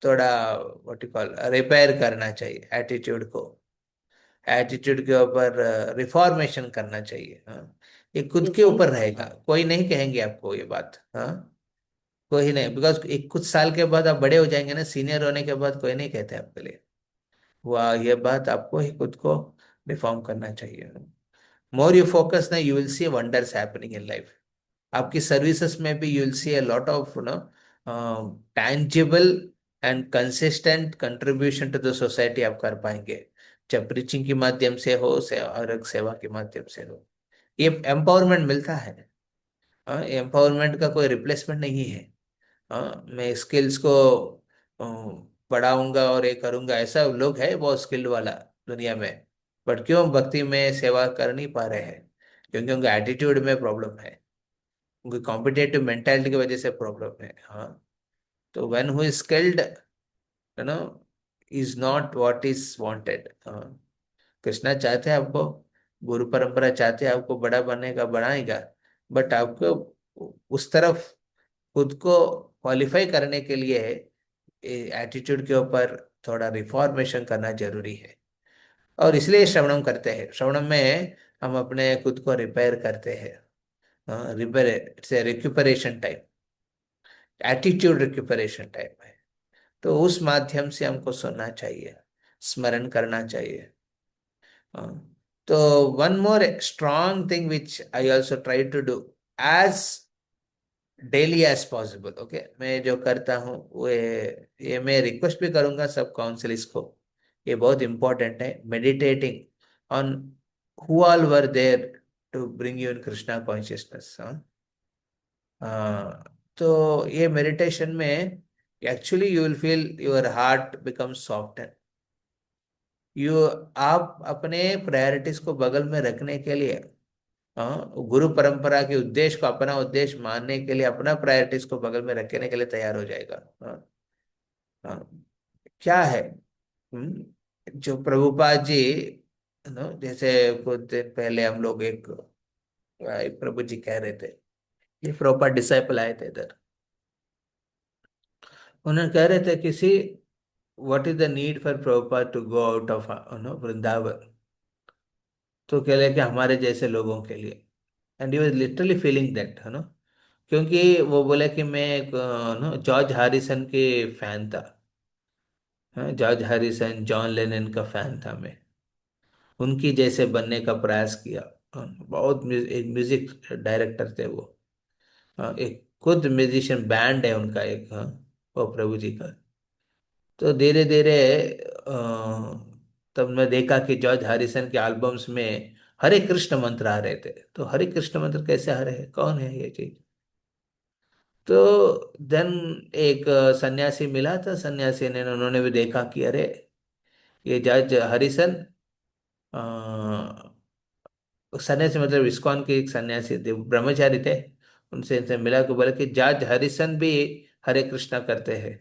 थोड़ा व्हाट यू कॉल रिपेयर करना चाहिए एटीट्यूड को। एटीट्यूड के ऊपर रिफॉर्मेशन करना चाहिए, हाँ। ये खुद के ऊपर रहेगा, कोई नहीं कहेंगे आपको ये बात, हाँ। कोई नहीं, बिकॉज एक कुछ साल के बाद आप बड़े हो जाएंगे ना, सीनियर होने के बाद कोई नहीं कहते आपके लिए। हुआ ये बात, आपको ही खुद को रिफॉर्म करना चाहिए। मोर यू फोकस ना, you will see wonders happening in life. आपकी सर्विसेज में भी you will see a lot of tangible and consistent contribution to the society आप कर पाएंगे, जब प्रीचिंग के माध्यम से हो से और सेवा के माध्यम से हो। ये एम्पावरमेंट मिलता है, एम्पावरमेंट का कोई रिप्लेसमेंट नहीं है। हाँ, मैं स्किल्स को अ, बढ़ाऊंगा और ये करूंगा, ऐसा लोग है बहुत स्किल्ड वाला दुनिया में, बट क्यों भक्ति में सेवा कर नहीं पा रहे हैं? क्योंकि उनका एटीट्यूड में प्रॉब्लम है, उनकी कॉम्पिटेटिव मेंटालिटी की वजह से प्रॉब्लम है, हाँ। तो when who is skilled, you know, is not what is wanted. Krishna चाहते हैं आपको, गुरु परंपरा चाहते हैं आपको बड़ा बनने का, बनाएगा, बट आपको उस तरफ खुद को क्वालिफाई करने के लिए एटीट्यूड के ऊपर थोड़ा रिफॉर्मेशन करना जरूरी है। और इसलिए श्रवणम करते हैं, श्रवणम में हम अपने खुद को रिपेयर करते हैं। Repair, it's a recuperation time, attitude recuperation time है। तो उस माध्यम से हमको सुनना चाहिए, स्मरण करना चाहिए, हाँ। तो one more strong thing which I also try to do as daily as possible, okay, मैं जो करता हूँ वो ये मैं रिक्वेस्ट भी करूंगा सब काउंसिलिस्ट को, ये बहुत इंपॉर्टेंट है, meditating on who all were there to bring you in Krishna consciousness, तो ये मेडिटेशन में actually you will feel your heart become soft. You आप अपने प्रायोरिटीज को बगल में रखने के लिए गुरु परंपरा के उद्देश्य को अपना उद्देश्य मानने के लिए, अपना प्रायोरिटीज को बगल में रखने के लिए तैयार हो जाएगा। हाँ, क्या है, जो प्रभुपाद जी, जैसे कुछ दिन पहले हम लोग एक प्रभु जी कह रहे थे, ये प्रभुपाद डिसाइपल आए थे इधर, उन्होंने कह रहे थे किसी, what is the need for Prabhupada to go out of Vrindavan, तो कह रहे कि हमारे जैसे लोगों के लिए, and he was literally feeling that, है ना, क्योंकि वो बोले कि मैं एक जॉर्ज हैरिसन के फैन था। हाँ, जॉर्ज हैरिसन, जॉन लेनन का फैन था मैं, उनकी जैसे बनने का प्रयास किया। बहुत एक म्यूजिक डायरेक्टर थे वो। एक खुद म्यूजिशियन बैंड है उनका एक, वो प्रभु जी का। तो धीरे धीरे तब मैं देखा कि जॉर्ज हैरिसन के एल्बम्स में हरे कृष्ण मंत्र आ रहे थे। तो हरे कृष्ण मंत्र कैसे आ रहे हैं, कौन है ये चीज? तो देन एक सन्यासी मिला था, सन्यासी ने, उन्होंने भी देखा कि अरे ये जॉर्ज हैरिसन, सन्यासी मतलब इस्कॉन के एक सन्यासी थे, ब्रह्मचारी थे। उनसे इनसे मिला के बोले कि जॉर्ज हैरिसन भी हरे कृष्णा करते हैं।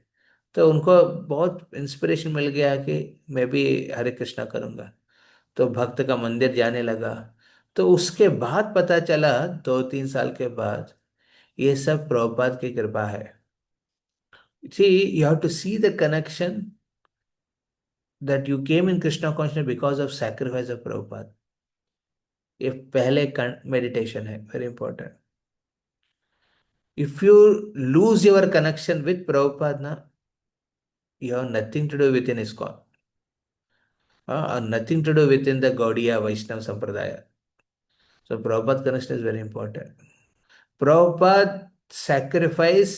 तो उनको बहुत इंस्पिरेशन मिल गया कि मैं भी हरे कृष्णा करूंगा। तो भक्त का मंदिर जाने लगा। तो उसके बाद पता चला, 2-3 साल के बाद, ये सब प्रभुपाद की कृपा है। See, you have to see the connection that you came in Krishna consciousness because of sacrifice of Prabhupada. ये पहले मेडिटेशन है, very important. If you lose your connection with Prabhupada, na, you have nothing to do within ISKCON, or nothing to do within the Gaudiya Vaishnava Sampradaya. So Prabhupada connection is very important. Prabhupada sacrifice,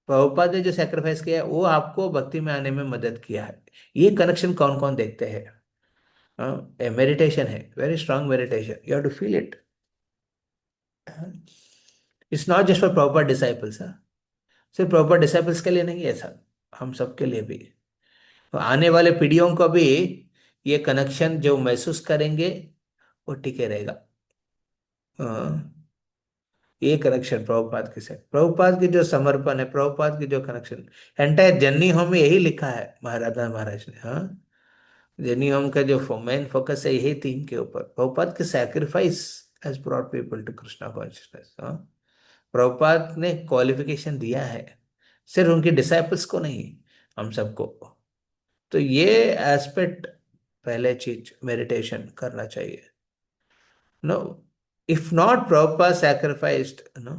Prabhupada ने जो sacrifice किया है वो आपको भक्ति में आने में मदद किया है। ये कनेक्शन कौन कौन देखते हैं? मेडिटेशन है, very strong meditation, you have to feel it. It's not just for proper disciples. सिर्फ प्रॉपर डिसाइपल्स के लिए नहीं है ऐसा, हम सबके लिए भी, तो आने वाले पीढ़ियों को भी ये कनेक्शन जो महसूस करेंगे वो टिके रहेगा। हाँ, ये कनेक्शन प्रभुपाद के साथ, प्रभुपाद की जो समर्पण है, प्रभुपाद की जो कनेक्शन, एंटायर जर्नी होम में यही लिखा है महाराजा महाराज ने। हाँ, जर्नी होम का जो मेन फोकस है यही थीम के ऊपर, प्रभुपाद के sacrifice has brought people to Krishna consciousness. हाँ, प्रभुपाद ने क्वालिफिकेशन दिया है, सिर्फ उनके डिसाइपल्स को नहीं, हम सबको। तो ये एस्पेक्ट, पहले चीज मेडिटेशन करना चाहिए। No, if not proper sacrificed, no,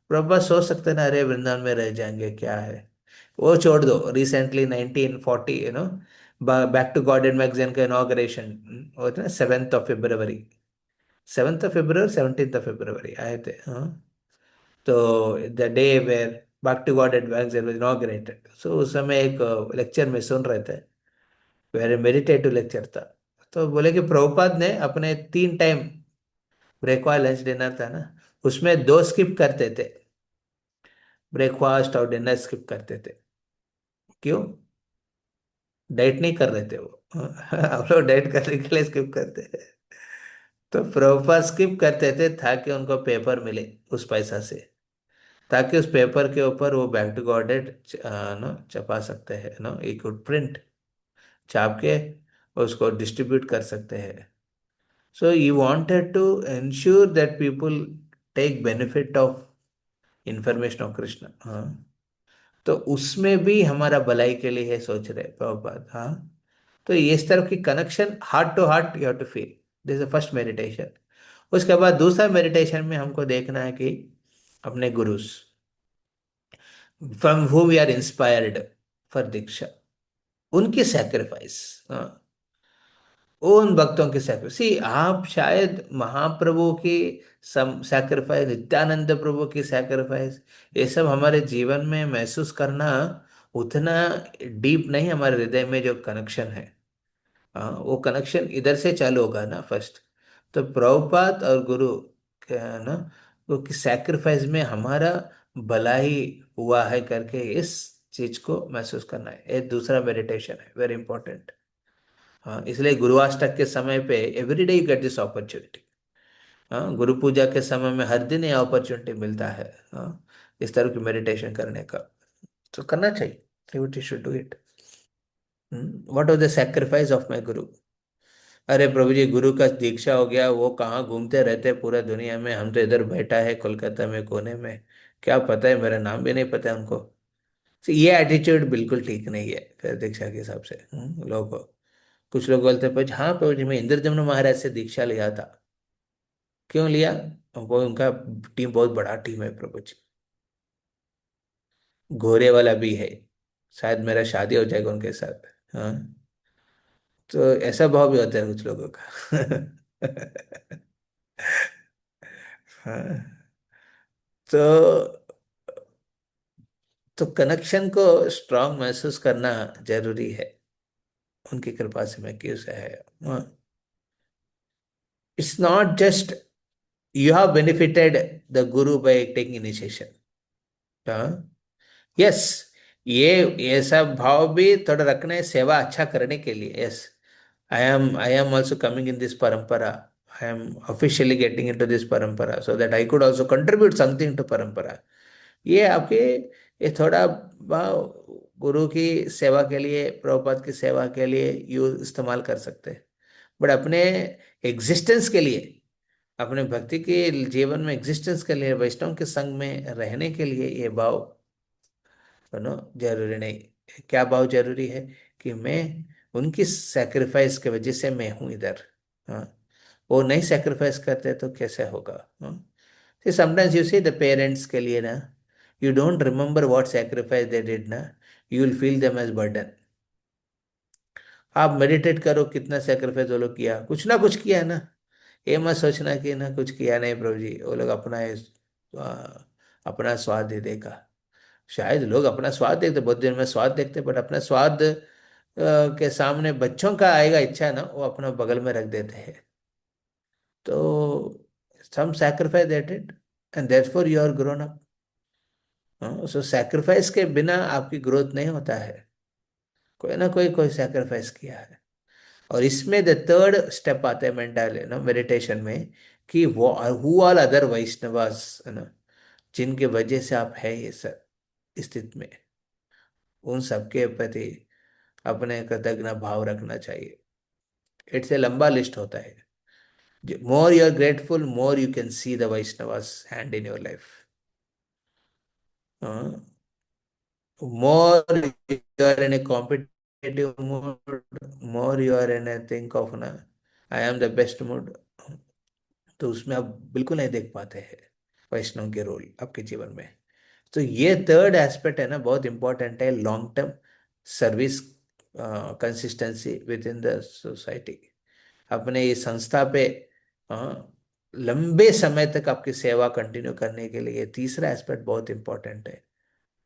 proper सोच सकते ना, अरे वृंदावन में रह जाएंगे क्या है, वो छोड़ दो। Recently 1940, back to godhead magazine का इनॉग्रेशन वो था ना, 7th of February, 7th of February, 17th of February आए थे। हाँ, तो the day where back to godhead magazine was inaugurated, so उस समय एक लेक्चर में सुन रहे थे, वेरी मेडिटेटिव लेक्चर था। तो बोले कि प्रभुपाद ने अपने 3 टाइम ब्रेकफास्ट लंच डिनर था ना, उसमें 2 स्किप करते थे, ब्रेकफास्ट और डिनर स्किप करते थे। क्यों? डाइट नहीं कर रहे थे वो हम लोग डाइट करने के लिए स्किप करते हैं। तो प्रभुपाद स्किप करते थे ताकि उनको पेपर मिले उस पैसा से, ताकि उस पेपर के ऊपर वो बैक टू गॉडेड नो छपा सकते हैं, नो एक गुड प्रिंट छाप के उसको डिस्ट्रीब्यूट कर सकते हैं। So he wanted to ensure that people take benefit of information of Krishna. हाँ, तो उसमें भी हमारा भलाई के लिए है सोच रहे प्रभुपाद। हाँ, तो ये इस तरह की connection heart to heart you have to feel, this is first meditation. उसके बाद दूसरा मेडिटेशन में हमको देखना है कि अपने gurus from whom we are inspired for diksha, उनकी सैक्रिफाइस, उन भक्तों की सैक्रिफाइस। सी, आप शायद महाप्रभु की सैक्रिफाइस, नित्यानंद प्रभु की सैक्रिफाइस, ये सब हमारे जीवन में महसूस करना उतना डीप नहीं, हमारे हृदय में जो कनेक्शन है, वो कनेक्शन इधर से चालू होगा ना फर्स्ट। तो प्रभुपाद और गुरु क्या ना, वो कि सैक्रिफाइस में हमारा भलाई हुआ है करके इस चीज को महसूस करना है, ये दूसरा मेडिटेशन है, वेरी इंपॉर्टेंट। हाँ, इसलिए गुरुवाष्टक के समय पे every day you get this opportunity. हाँ, गुरु पूजा के समय में हर दिन ये अपॉर्चुनिटी मिलता है। हाँ, इस तरह की मेडिटेशन करने का, तो करना चाहिए। Devotee should do it. What was the sacrifice of my गुरु? अरे प्रभु जी, गुरु का दीक्षा हो गया, वो कहाँ घूमते रहते पूरा दुनिया में, हम तो इधर बैठा है कोलकाता में कोने में, क्या पता है, मेरा नाम भी नहीं पता है उनको। तो ये एटीट्यूड बिल्कुल ठीक नहीं है फिर दीक्षा के हिसाब से। लोगों को, कुछ लोग बोलते हैं, हाँ प्रभु जी, मैं इंद्रजम्न महाराज से दीक्षा लिया था। क्यों लिया? वो उनका टीम बहुत बड़ा टीम है प्रभु जी। घोड़े वाला भी है, शायद मेरा शादी हो जाएगा उनके साथ। हाँ, तो ऐसा भाव भी होता है कुछ लोगों का। हाँ, तो कनेक्शन को स्ट्रांग महसूस करना जरूरी है। उनकी कृपा से मैं क्यों से है। It's not just you have benefited the Guru by taking initiation. हाँ, यस, ये सब भाव भी थोड़ा रखने, सेवा अच्छा करने के लिए। Yes, I am also coming in this parampara. I am officially getting into this parampara so that I could also contribute something to parampara. ये आपके, ये थोड़ा भाव गुरु की सेवा के लिए, प्रभुपाद की सेवा के लिए यूज इस्तेमाल कर सकते हैं। बट अपने एग्जिस्टेंस के लिए, अपने भक्ति के जीवन में एग्जिस्टेंस के लिए, वैष्णव के संग में रहने के लिए ये भाव जरूरी नहीं। क्या भाव जरूरी है? कि मैं उनकी सेक्रीफाइस की वजह से मैं हूं इधर। हाँ, वो नहीं सेक्रीफाइस करते तो कैसे होगा? Sometimes you see the parents के लिए ना, you don't remember what sacrifice they did ना, you will feel them as burden. आप मेडिटेट करो, कितना सेक्रीफाइस वो लोग किया, कुछ ना कुछ किया है ना। ये मत सोचना कि ना कुछ किया नहीं प्रभु जी, वो लोग अपना स्वाद दे देगा। शायद लोग अपना स्वाद देखते, बहुत देर में स्वाद देखते, बट अपना स्वाद के सामने बच्चों का आएगा इच्छा ना, वो अपना बगल में रख देते हैं। तो some sacrifice that it, and therefore you are grown up. So sacrifice के बिना आपकी ग्रोथ नहीं होता है। कोई ना कोई सैक्रिफाइस किया है। और इसमें द थर्ड स्टेप आता है मेंटल मेडिटेशन में, कि वो हु ऑल अदर वैष्णवास है ना, जिनके वजह से आप है ये सब स्थिति में, उन सबके प्रति अपने कृतज्ञ भाव रखना चाहिए। इट्स ए लंबा लिस्ट होता है। More you are grateful, more you can see the Vaishnavas hand in your life. More you are in a competitive mood, more you are in a think of ना, I am the best mood, तो उसमें आप बिल्कुल नहीं देख पाते हैं वैष्णव के रोल आपके जीवन में। तो ये थर्ड एस्पेक्ट है ना, बहुत इंपॉर्टेंट है, long term service consistency with in the society. अपने ये संस्था पे लंबे समय तक आपकी सेवा कंटिन्यू करने के लिए तीसरा एस्पेक्ट बहुत इंपॉर्टेंट है।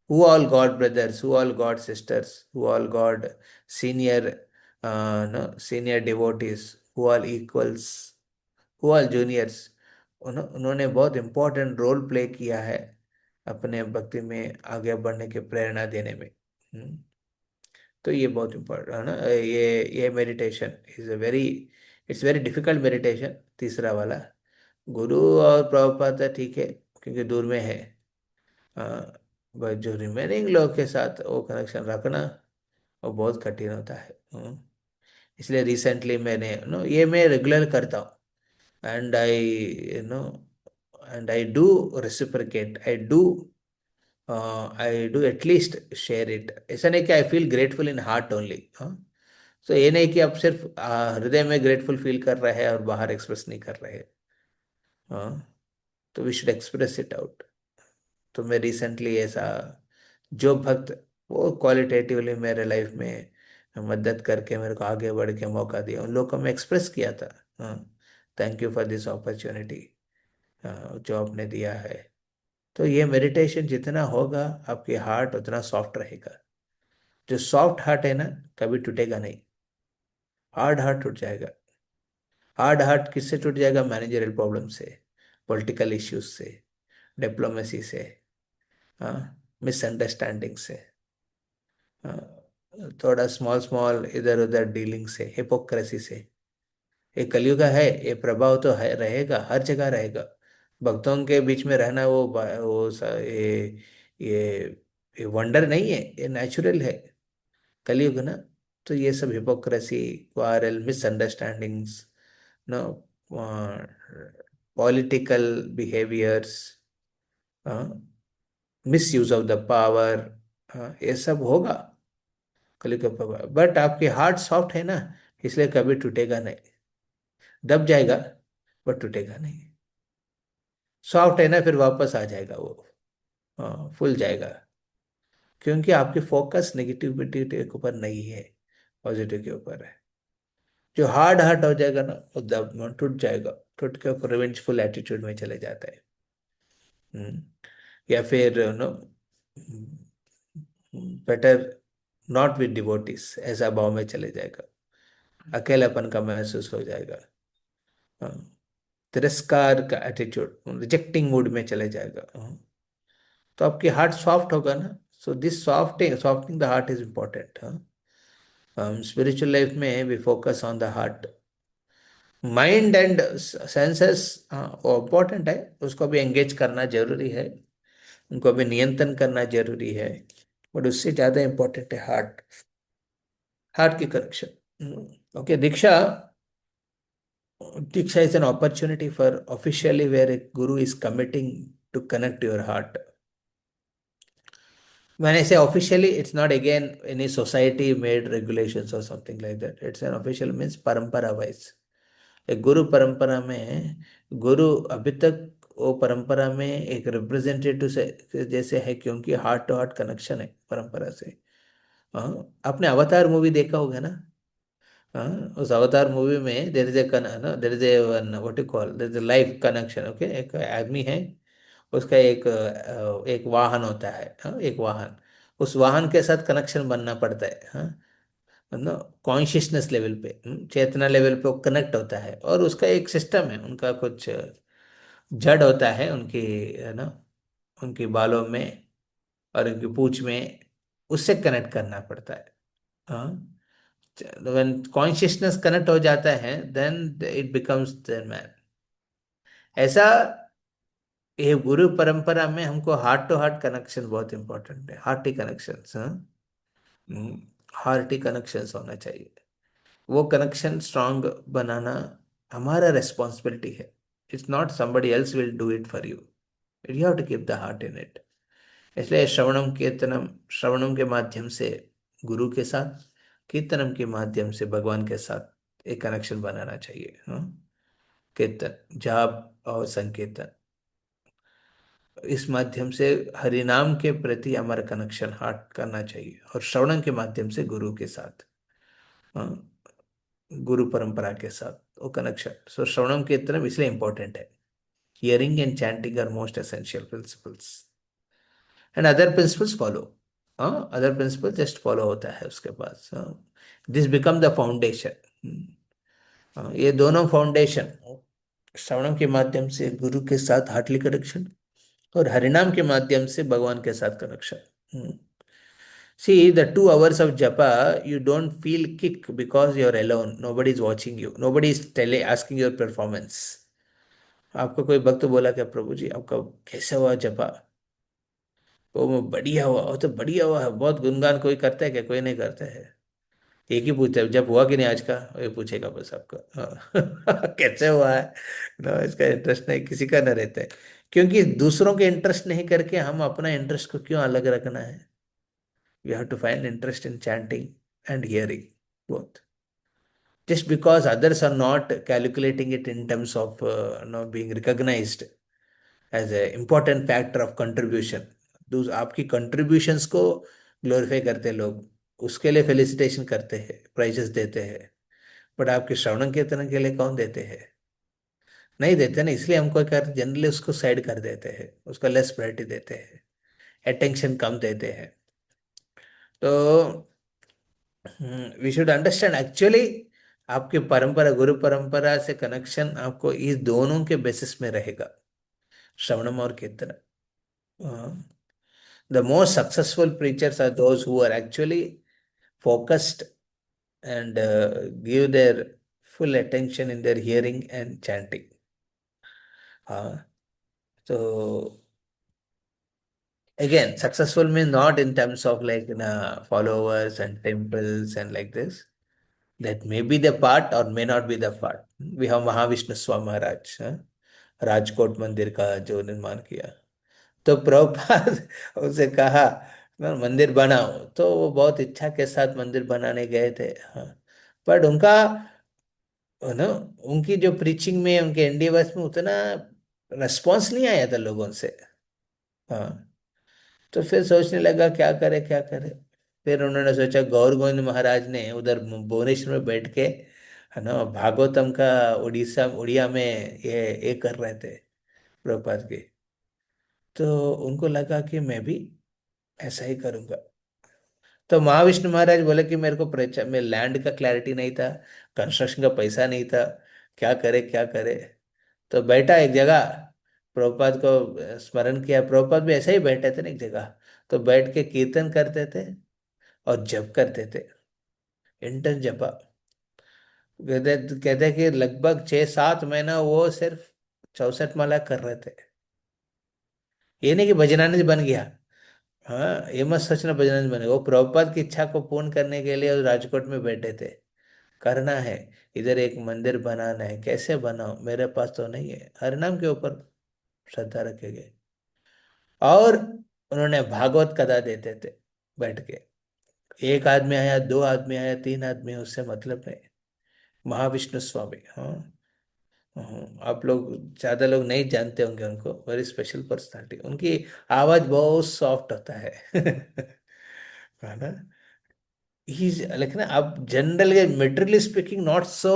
Who all got brothers, who all got sisters, who all got senior, no, senior devotees, who all equals, who all juniors, उन्होंने बहुत इंपॉर्टेंट रोल प्ले किया है अपने भक्ति में आगे बढ़ने की प्रेरणा देने में। हम्म, तो ये बहुत इंपॉर्टेंट है ना। ये meditation is a very, it's very difficult meditation, तीसरा वाला। गुरु और प्रभुपाद ठीक है, क्योंकि दूर में है। बट जो रिमेनिंग लोग के साथ वो कनेक्शन रखना, वो बहुत कठिन होता है। इसलिए रिसेंटली मैंने ये मैं रेगुलर करता हूँ। And no and I do reciprocate, I do at least share it. ऐसा नहीं कि I feel grateful in heart only. हाँ, तो ये नहीं कि आप सिर्फ हृदय में ग्रेटफुल फील कर रहे हैं और बाहर एक्सप्रेस नहीं कर रहे हैं। हाँ, तो we should express it out. तो मैं रिसेंटली ऐसा, जो भक्त वो क्वालिटेटिवली मेरे लाइफ में मदद करके मेरे को आगे बढ़ के मौका दिया, उन लोगों को मैं एक्सप्रेस किया था। हाँ, thank you for this opportunity जो आपने दिया है। तो ये मेडिटेशन जितना होगा, आपकी हार्ट उतना सॉफ्ट रहेगा। जो सॉफ्ट हार्ट है ना, कभी टूटेगा नहीं। हार्ड हार्ट टूट जाएगा। हार्ड हार्ट किससे टूट जाएगा? मैनेजरियल प्रॉब्लम से, पॉलिटिकल इश्यूज से, डिप्लोमेसी से, हाँ, मिसअंडरस्टैंडिंग से। हाँ, थोड़ा स्मॉल स्मॉल इधर उधर डीलिंग से, हिपोक्रेसी से। ये कलयुग है, ये प्रभाव तो है, रहेगा, हर जगह रहेगा। भक्तों के बीच में रहना ये वंडर नहीं है, ये नेचुरल है, कलयुग ना। तो ये सब hypocrisy, quarrel, misunderstandings, no, political behaviours, misuse of the power, ये सब होगा कलयुग का प्रभाव। बट आपकी हार्ट सॉफ्ट है ना, इसलिए कभी टूटेगा नहीं। दब जाएगा बट टूटेगा नहीं। सॉफ्ट है ना, फिर वापस आ जाएगा वो, हाँ, फुल जाएगा। क्योंकि आपकी फोकस नेगेटिविटी के ऊपर नहीं है, पॉजिटिव के ऊपर है। जो हार्ड हार्ट हो जाएगा ना, वो दब टूट जाएगा, टूट के रिवेंजफुल एटीट्यूड में चले जाता है। हम्म, या फिर no, better not with devotees, ऐसा भाव में चले जाएगा, अकेलापन का महसूस हो जाएगा, हाँ, तिरस्कार का एटीट्यूड, रिजेक्टिंग मूड में चले जाएगा, हाँ। तो आपकी हार्ट सॉफ्ट होगा ना। So this softening the heart is important. Spiritual life में we focus on the heart. Mind and senses वो इम्पोर्टेंट है, उसको भी एंगेज करना जरूरी है, उनको भी नियंत्रण करना जरूरी है। बट उससे ज्यादा इम्पोर्टेंट है हार्ट, हार्ट की connection. Okay, Diksha, Diksha is an opportunity for officially where a guru is committing to connect your heart. When I say officially, it's not again any society made regulations or something like that. It's an official means parampara wise. एक गुरु परंपरा में, गुरु अभी तक वो परंपरा में एक representative से जैसे है, क्योंकि हार्ट टू हार्ट कनेक्शन है परंपरा से। हाँ, आपने अवतार मूवी देखा होगा ना। हाँ, उस अवतार मूवी में देर is A there is A what you call, there is A life connection. Okay, एक आदमी है, उसका एक वाहन होता है, हाँ, एक वाहन, उस वाहन के साथ कनेक्शन बनना पड़ता है, हाँ, मतलब कॉन्शियसनेस लेवल पे, चेतना लेवल पे वो कनेक्ट होता है, और उसका एक सिस्टम है, उनका कुछ जड़ होता है उनकी, है ना, उनके बालों में और उनकी पूंछ में, उससे कनेक्ट करना पड़ता है, हाँ। व्हेन कॉन्शियसनेस कनेक्ट हो जाता है, then it becomes their man. ऐसा ये गुरु परंपरा में हमको हार्ट टू हार्ट कनेक्शन बहुत इंपॉर्टेंट है, हार्टी कनेक्शन, हार्टी कनेक्शन होना चाहिए। वो कनेक्शन स्ट्रांग बनाना हमारा रेस्पॉन्सिबिलिटी है। It's not somebody else will do it for you, you have to keep the heart in it. इसलिए श्रवणम कीर्तनम, श्रवणम के माध्यम से गुरु के साथ, कीर्तनम के माध्यम से भगवान के साथ एक कनेक्शन बनाना चाहिए, हाँ? कीर्तन, जाप और संकीर्तन, इस माध्यम से हरि नाम के प्रति हमारा कनेक्शन हार्ट करना चाहिए, और श्रवणम के माध्यम से गुरु के साथ, हाँ, गुरु परंपरा के साथ वो कनेक्शन। सो श्रवणम कीर्तनम इसलिए इंपॉर्टेंट है। Hearing and chanting are most essential principles, and other principles follow. हाँ, अदर प्रिंसिपल जस्ट फॉलो होता है उसके पास, दिस बिकम द फाउंडेशन। ये दोनों फाउंडेशन, श्रवणम के माध्यम से गुरु के साथ हार्टली कनेक्शन, और हरिनाम के माध्यम से भगवान के साथ connection. See, the 2 hours of japa, you don't feel kick because you're alone. Nobody is watching you. Nobody is asking your performance. आपको कोई भक्त बोला क्या, प्रभु जी आपका कैसा हुआ जपा? वो बढ़िया हुआ, वो तो बढ़िया हुआ है, बहुत गुणगान कोई करता है क्या? कोई नहीं करता है। एक ही पूछता है, जब हुआ कि नहीं आज का, ये पूछेगा बस आपका, हाँ। कैसे हुआ है ना, इसका इंटरेस्ट नहीं किसी का ना रहता है। क्योंकि दूसरों के इंटरेस्ट नहीं करके हम अपना इंटरेस्ट को क्यों अलग रखना है? We have to find interest in chanting and hearing both. Just because others are not calculating it in terms of being recognized as an important factor of contribution. दूस आपकी contributions को glorify करते हैं लोग, उसके लिए फेलिसिटेशन करते हैं, प्राइजेस देते हैं। बट आपके श्रवण कीर्तन के लिए कौन देते हैं? नहीं देते ना, इसलिए हमको क्या, जनरली उसको साइड कर देते हैं, उसका लेस प्रायोरिटी देते हैं, अटेंशन कम देते हैं। तो वी शुड अंडरस्टैंड एक्चुअली आपकी परंपरा, गुरु परंपरा से कनेक्शन आपको इस दोनों के बेसिस में रहेगा, श्रवणम और कीर्तन। The most successful preachers are those who are actually focused and give their full attention in their hearing and chanting. Uh, so again, successful means not in terms of like followers and temples and like this. That may be the part or may not be the part. We have Mahavishnu Swami Maharaj, Rajkot मंदिर का जो निर्माण किया, तो प्रभुपाद उसे कहा ना मंदिर बनाओ, तो वो बहुत इच्छा के साथ मंदिर बनाने गए थे। हाँ, बट उनका ना उनकी जो प्रीचिंग में उनके एंडीवर्स में उतना रेस्पॉन्स नहीं आया था लोगों से। हाँ, तो फिर सोचने लगा क्या करे क्या करे। फिर उन्होंने सोचा गौर गोविंद महाराज ने उधर भुवनेश्वर में बैठ के है ना भागवतम का उड़ीसा उड़िया में ये कर रहे थे प्रभुपाद के। तो उनको लगा कि मैं भी ऐसा ही करूंगा। तो महाविष्णु महाराज बोले कि मेरे को मैं लैंड का क्लैरिटी नहीं था, कंस्ट्रक्शन का पैसा नहीं था, क्या करे क्या करे। तो बैठा एक जगह, प्रभुपाद को स्मरण किया। प्रभुपाद भी ऐसे ही बैठे थे ना एक जगह, तो बैठ के कीर्तन करते थे और जप करते थे, इंटेंस जपा। कहते कि लगभग 6-7 महीना वो सिर्फ 64 माला कर रहे थे। ये नहीं कि भजनानंद बन गया। हाँ, ये मत सोचना भजनानंद बन गया। वो प्रभुपाद की इच्छा को पूर्ण करने के लिए राजकोट में बैठे थे। करना है, इधर एक मंदिर बनाना है, कैसे बनाओ, मेरे पास तो नहीं है। हरिनाम के ऊपर श्रद्धा रखेंगे। और उन्होंने भागवत कथा देते थे बैठ के। एक आदमी आया, 2 आदमी आया, 3 आदमी, उससे मतलब नहीं। महाविष्णु स्वामी, हाँ। आप लोग ज्यादा लोग नहीं जानते होंगे उनको, वेरी स्पेशल पर्सनालिटी। उनकी आवाज बहुत सॉफ्ट होता है है ना। ही लाइक ना, आप generally materially speaking not so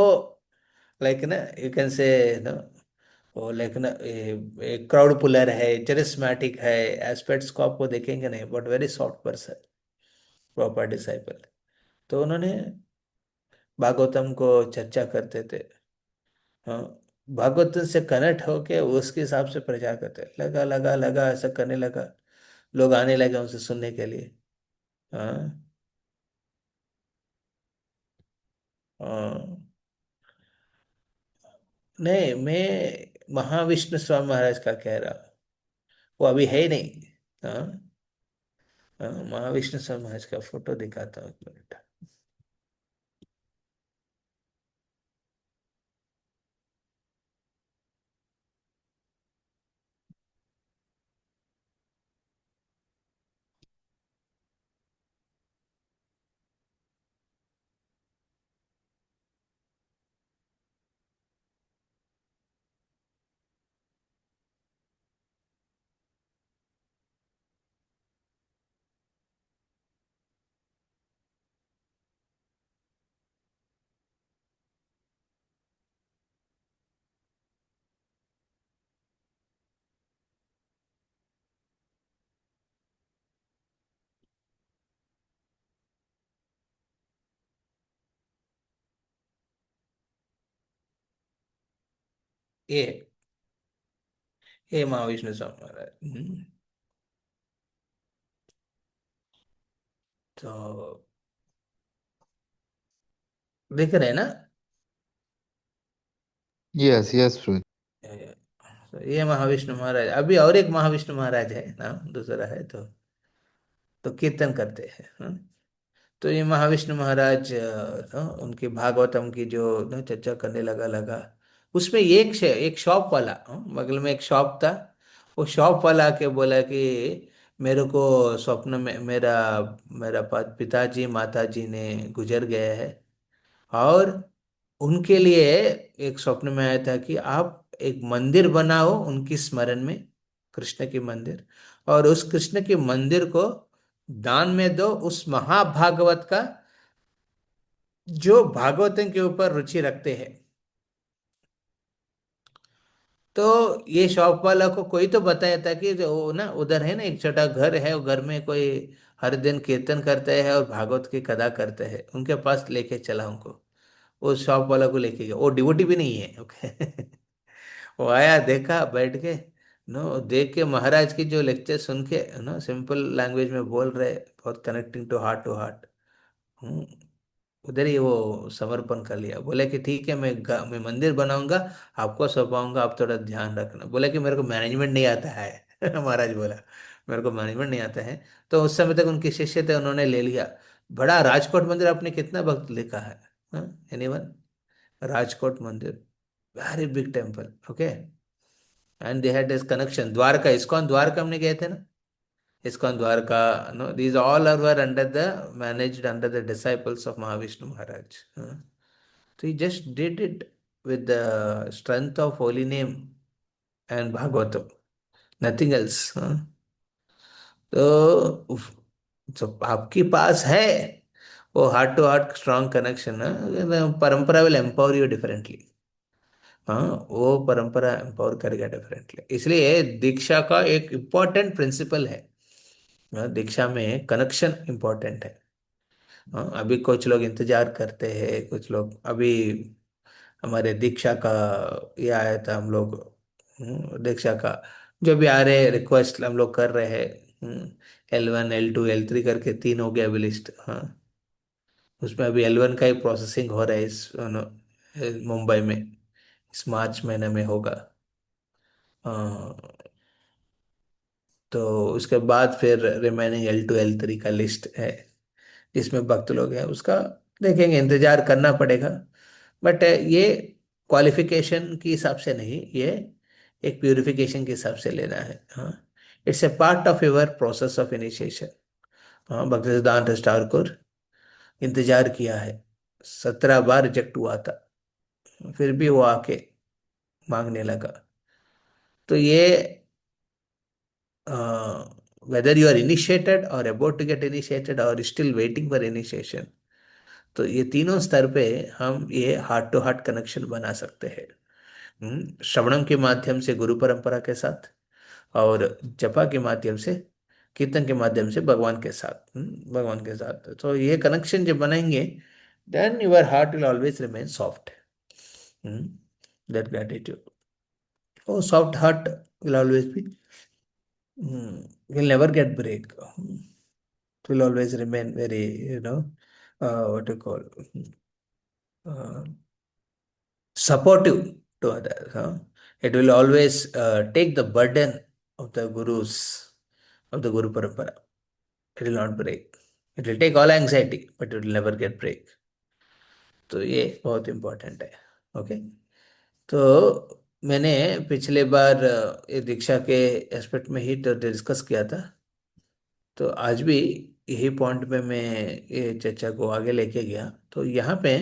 like ना, यू कैन से नो, वो लाइक ना एक क्राउड पुलर है, चरिस्मेटिक है, एस्पेक्ट्स को आपको देखेंगे नहीं, but very soft person, proper disciple. तो उन्होंने भागवतम को चर्चा करते थे। हाँ, भागवतम से कनेक्ट होके उसके हिसाब से प्रचार करते, लगा लगा लगा ऐसा करने लगा। लोग आने लगे उनसे सुनने के लिए। हाँ। हाँ, नहीं, मैं महाविष्णु स्वामी महाराज का कह रहा हूँ। वो अभी है ही नहीं। हाँ। हाँ, महाविष्णु स्वामी महाराज का फोटो दिखाता हूँ, 1 मिनट। ये ये महाविष्णु स्वामी महाराज। तो देख रहे हैं ना। Yes, yes, Prince. तो ये महाविष्णु महाराज, अभी और एक महाविष्णु महाराज है, नाम दूसरा है। तो कीर्तन करते हैं। तो ये महाविष्णु महाराज उनकी भागवतम की जो चर्चा करने लगा लगा। उसमें एक शॉप वाला, बगल में एक शॉप था। वो शॉप वाला आके बोला कि मेरे को स्वप्न में मेरा मेरा पिताजी माताजी ने गुजर गए हैं, और उनके लिए एक स्वप्न में आया था कि आप एक मंदिर बनाओ उनकी स्मरण में, कृष्ण की मंदिर। और उस कृष्ण के मंदिर को दान में दो उस महाभागवत का जो भागवतम के ऊपर रुचि रखते हैं। तो ये शॉप वाला को कोई तो बताया था कि जो वो ना उधर है ना एक छोटा घर है, वो घर में कोई हर दिन कीर्तन करते हैं और भागवत की कथा करते हैं, उनके पास लेके चला उनको। वो शॉप वाला को लेके गया, वो डिवोटी भी नहीं है, ओके वो आया, देखा बैठ के, नो देख के महाराज की जो लेक्चर सुन के, नो सिंपल लैंग्वेज में बोल रहे, बहुत connecting to heart to heart. Hmm, उधर ही वो समर्पण कर लिया। बोले कि ठीक है, मैं मंदिर बनाऊंगा, आपको सौंपाऊंगा, आप थोड़ा ध्यान रखना। बोले कि मेरे को मैनेजमेंट नहीं आता है। महाराज बोला मेरे को मैनेजमेंट नहीं आता है। तो उस समय तक उनके शिष्य थे, उन्होंने ले लिया। बड़ा राजकोट मंदिर आपने कितना वक्त लिखा है? Anyone? Rajkot Mandir, very big temple, okay. And they had this connection, Dwarka, ISKCON Dwarka हमने गए थे ना, ISKCON Dwarka, no these all are were under the, managed under the disciples of Mahavishnu Maharaj. तो he just did it with the strength of holy name and Bhagavatam, nothing else, हाँ? तो जो आपके पास है वो heart to heart strong connection है, परंपरा विल एम्पावर यू डिफरेंटली। हाँ, वो परंपरा एम्पावर करेगा डिफरेंटली। इसलिए दीक्षा का एक इम्पॉर्टेंट प्रिंसिपल है, दीक्षा में कनेक्शन इम्पॉर्टेंट है। हाँ, अभी कुछ लोग इंतजार करते हैं, कुछ लोग अभी हमारे दीक्षा का ये आया था, हम लोग दीक्षा का जो भी आ रहे रिक्वेस्ट हम लोग कर रहे हैं, L1 L2 L3 करके तीन हो गया अभी लिस्ट। हाँ, उसमें अभी L1 का ही प्रोसेसिंग हो रहा है इस मुंबई में, इस मार्च महीने में होगा। हाँ, तो उसके बाद फिर रिमेनिंग L2 L3 का लिस्ट है, जिसमें भक्त लोग हैं उसका देखेंगे, इंतजार करना पड़ेगा। बट ये क्वालिफिकेशन के हिसाब से नहीं, ये एक प्यूरिफिकेशन के हिसाब से लेना है। हाँ, it's a part of your process of initiation. हाँ, भक्ति सिद्धांत ठाकुर इंतजार किया है, 17 बार रिजेक्ट हुआ था, फिर भी वो आके मांगने लगा। तो ये वेदर यू आर इनिशिएटेड और अबाउट टू गेट इनिशिएटेड और स्टिल वेटिंग फॉर इनिशिएशन, तो ये तीनों स्तर पे हम ये हार्ट टू हार्ट कनेक्शन बना सकते हैं। श्रवणम के माध्यम से गुरु परंपरा के साथ, और जपा के माध्यम से, कीर्तन के माध्यम से भगवान के साथ, भगवान के साथ। तो ये कनेक्शन जब बनाएंगे, then your heart will always remain soft. That gratitude, oh soft heart will always be, will never get break. It will always remain very, what to call, uh, supportive to others. Huh? It will always take the burden of the gurus, of the Guru Parampara. It will not break. It will take all anxiety, but it will never get break. तो ये बहुत important है। Okay, तो मैंने पिछले बार ये दीक्षा के aspect में ही तो डिस्कस किया था, तो आज भी यही पॉइंट पे मैं ये चर्चा को आगे लेके गया। तो यहाँ पे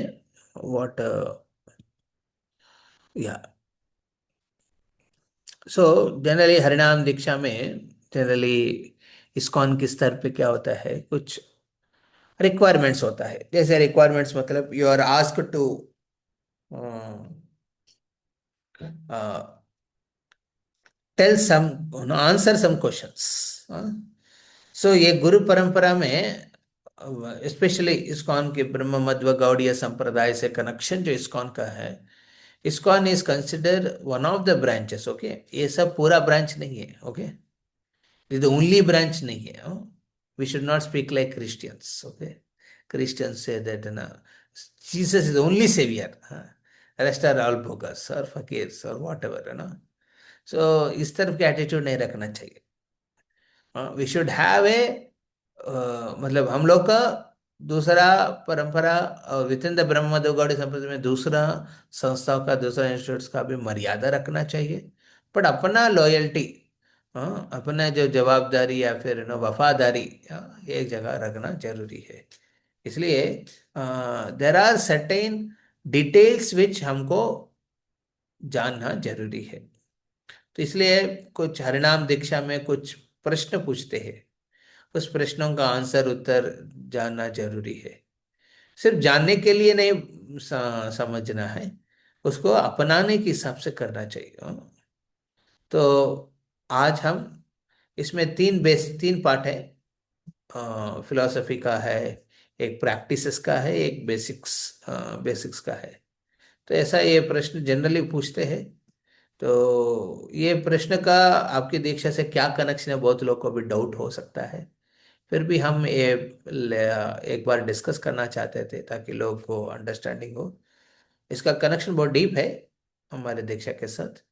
व्हाट, या सो जनरली हरिनाम दीक्षा में जनरली इस्कॉन के स्तर पे क्या होता है, कुछ रिक्वायरमेंट्स होता है। जैसे रिक्वायरमेंट्स मतलब you are asked to tell some, answer some questions. So ये गुरु परंपरा में स्पेशली इस्कॉन के ब्रह्म मध्व गौड़ीय संप्रदाय से कनेक्शन जो इस्कॉन का है, ISKCON is consider one of the branches. Okay, ये सब पूरा ब्रांच नहीं है। Okay, is the only branch नहीं है। We should not speak like Christians. Okay, Christians से दैट ना Jesus is only saviour, rest are all bogus और फकीर्स और वॉट एवर, है ना। सो इस तरफ के एटीट्यूड नहीं रखना चाहिए। वी शुड हैव ए, मतलब हम लोग का दूसरा परंपरा विद इन द ब्रह्म गौड़ी संप्रदाय में दूसरा संस्थाओं का, दूसरा इंस्टीट्यूट्स का भी मर्यादा रखना चाहिए। बट अपना लॉयल्टी, अपना जो जवाबदारी या फिर वफादारी, एक जगह रखना जरूरी है। इसलिए there are certain details which हमको जानना जरूरी है। तो इसलिए कुछ हरिनाम दीक्षा में कुछ प्रश्न पूछते हैं, उस प्रश्नों का आंसर उत्तर जानना जरूरी है। सिर्फ जानने के लिए नहीं समझना है, उसको अपनाने के हिसाब से करना चाहिए। तो आज हम इसमें तीन पार्ट है, फिलोसफी का है, एक प्रैक्टिसेस का है, एक बेसिक्स का है। तो ऐसा ये प्रश्न जनरली पूछते हैं। तो ये प्रश्न का आपकी दीक्षा से क्या कनेक्शन है, बहुत लोग को भी डाउट हो सकता है। फिर भी हम ये एक बार डिस्कस करना चाहते थे ताकि लोगों को अंडरस्टैंडिंग हो। इसका कनेक्शन बहुत डीप है हमारे दीक्षा के साथ।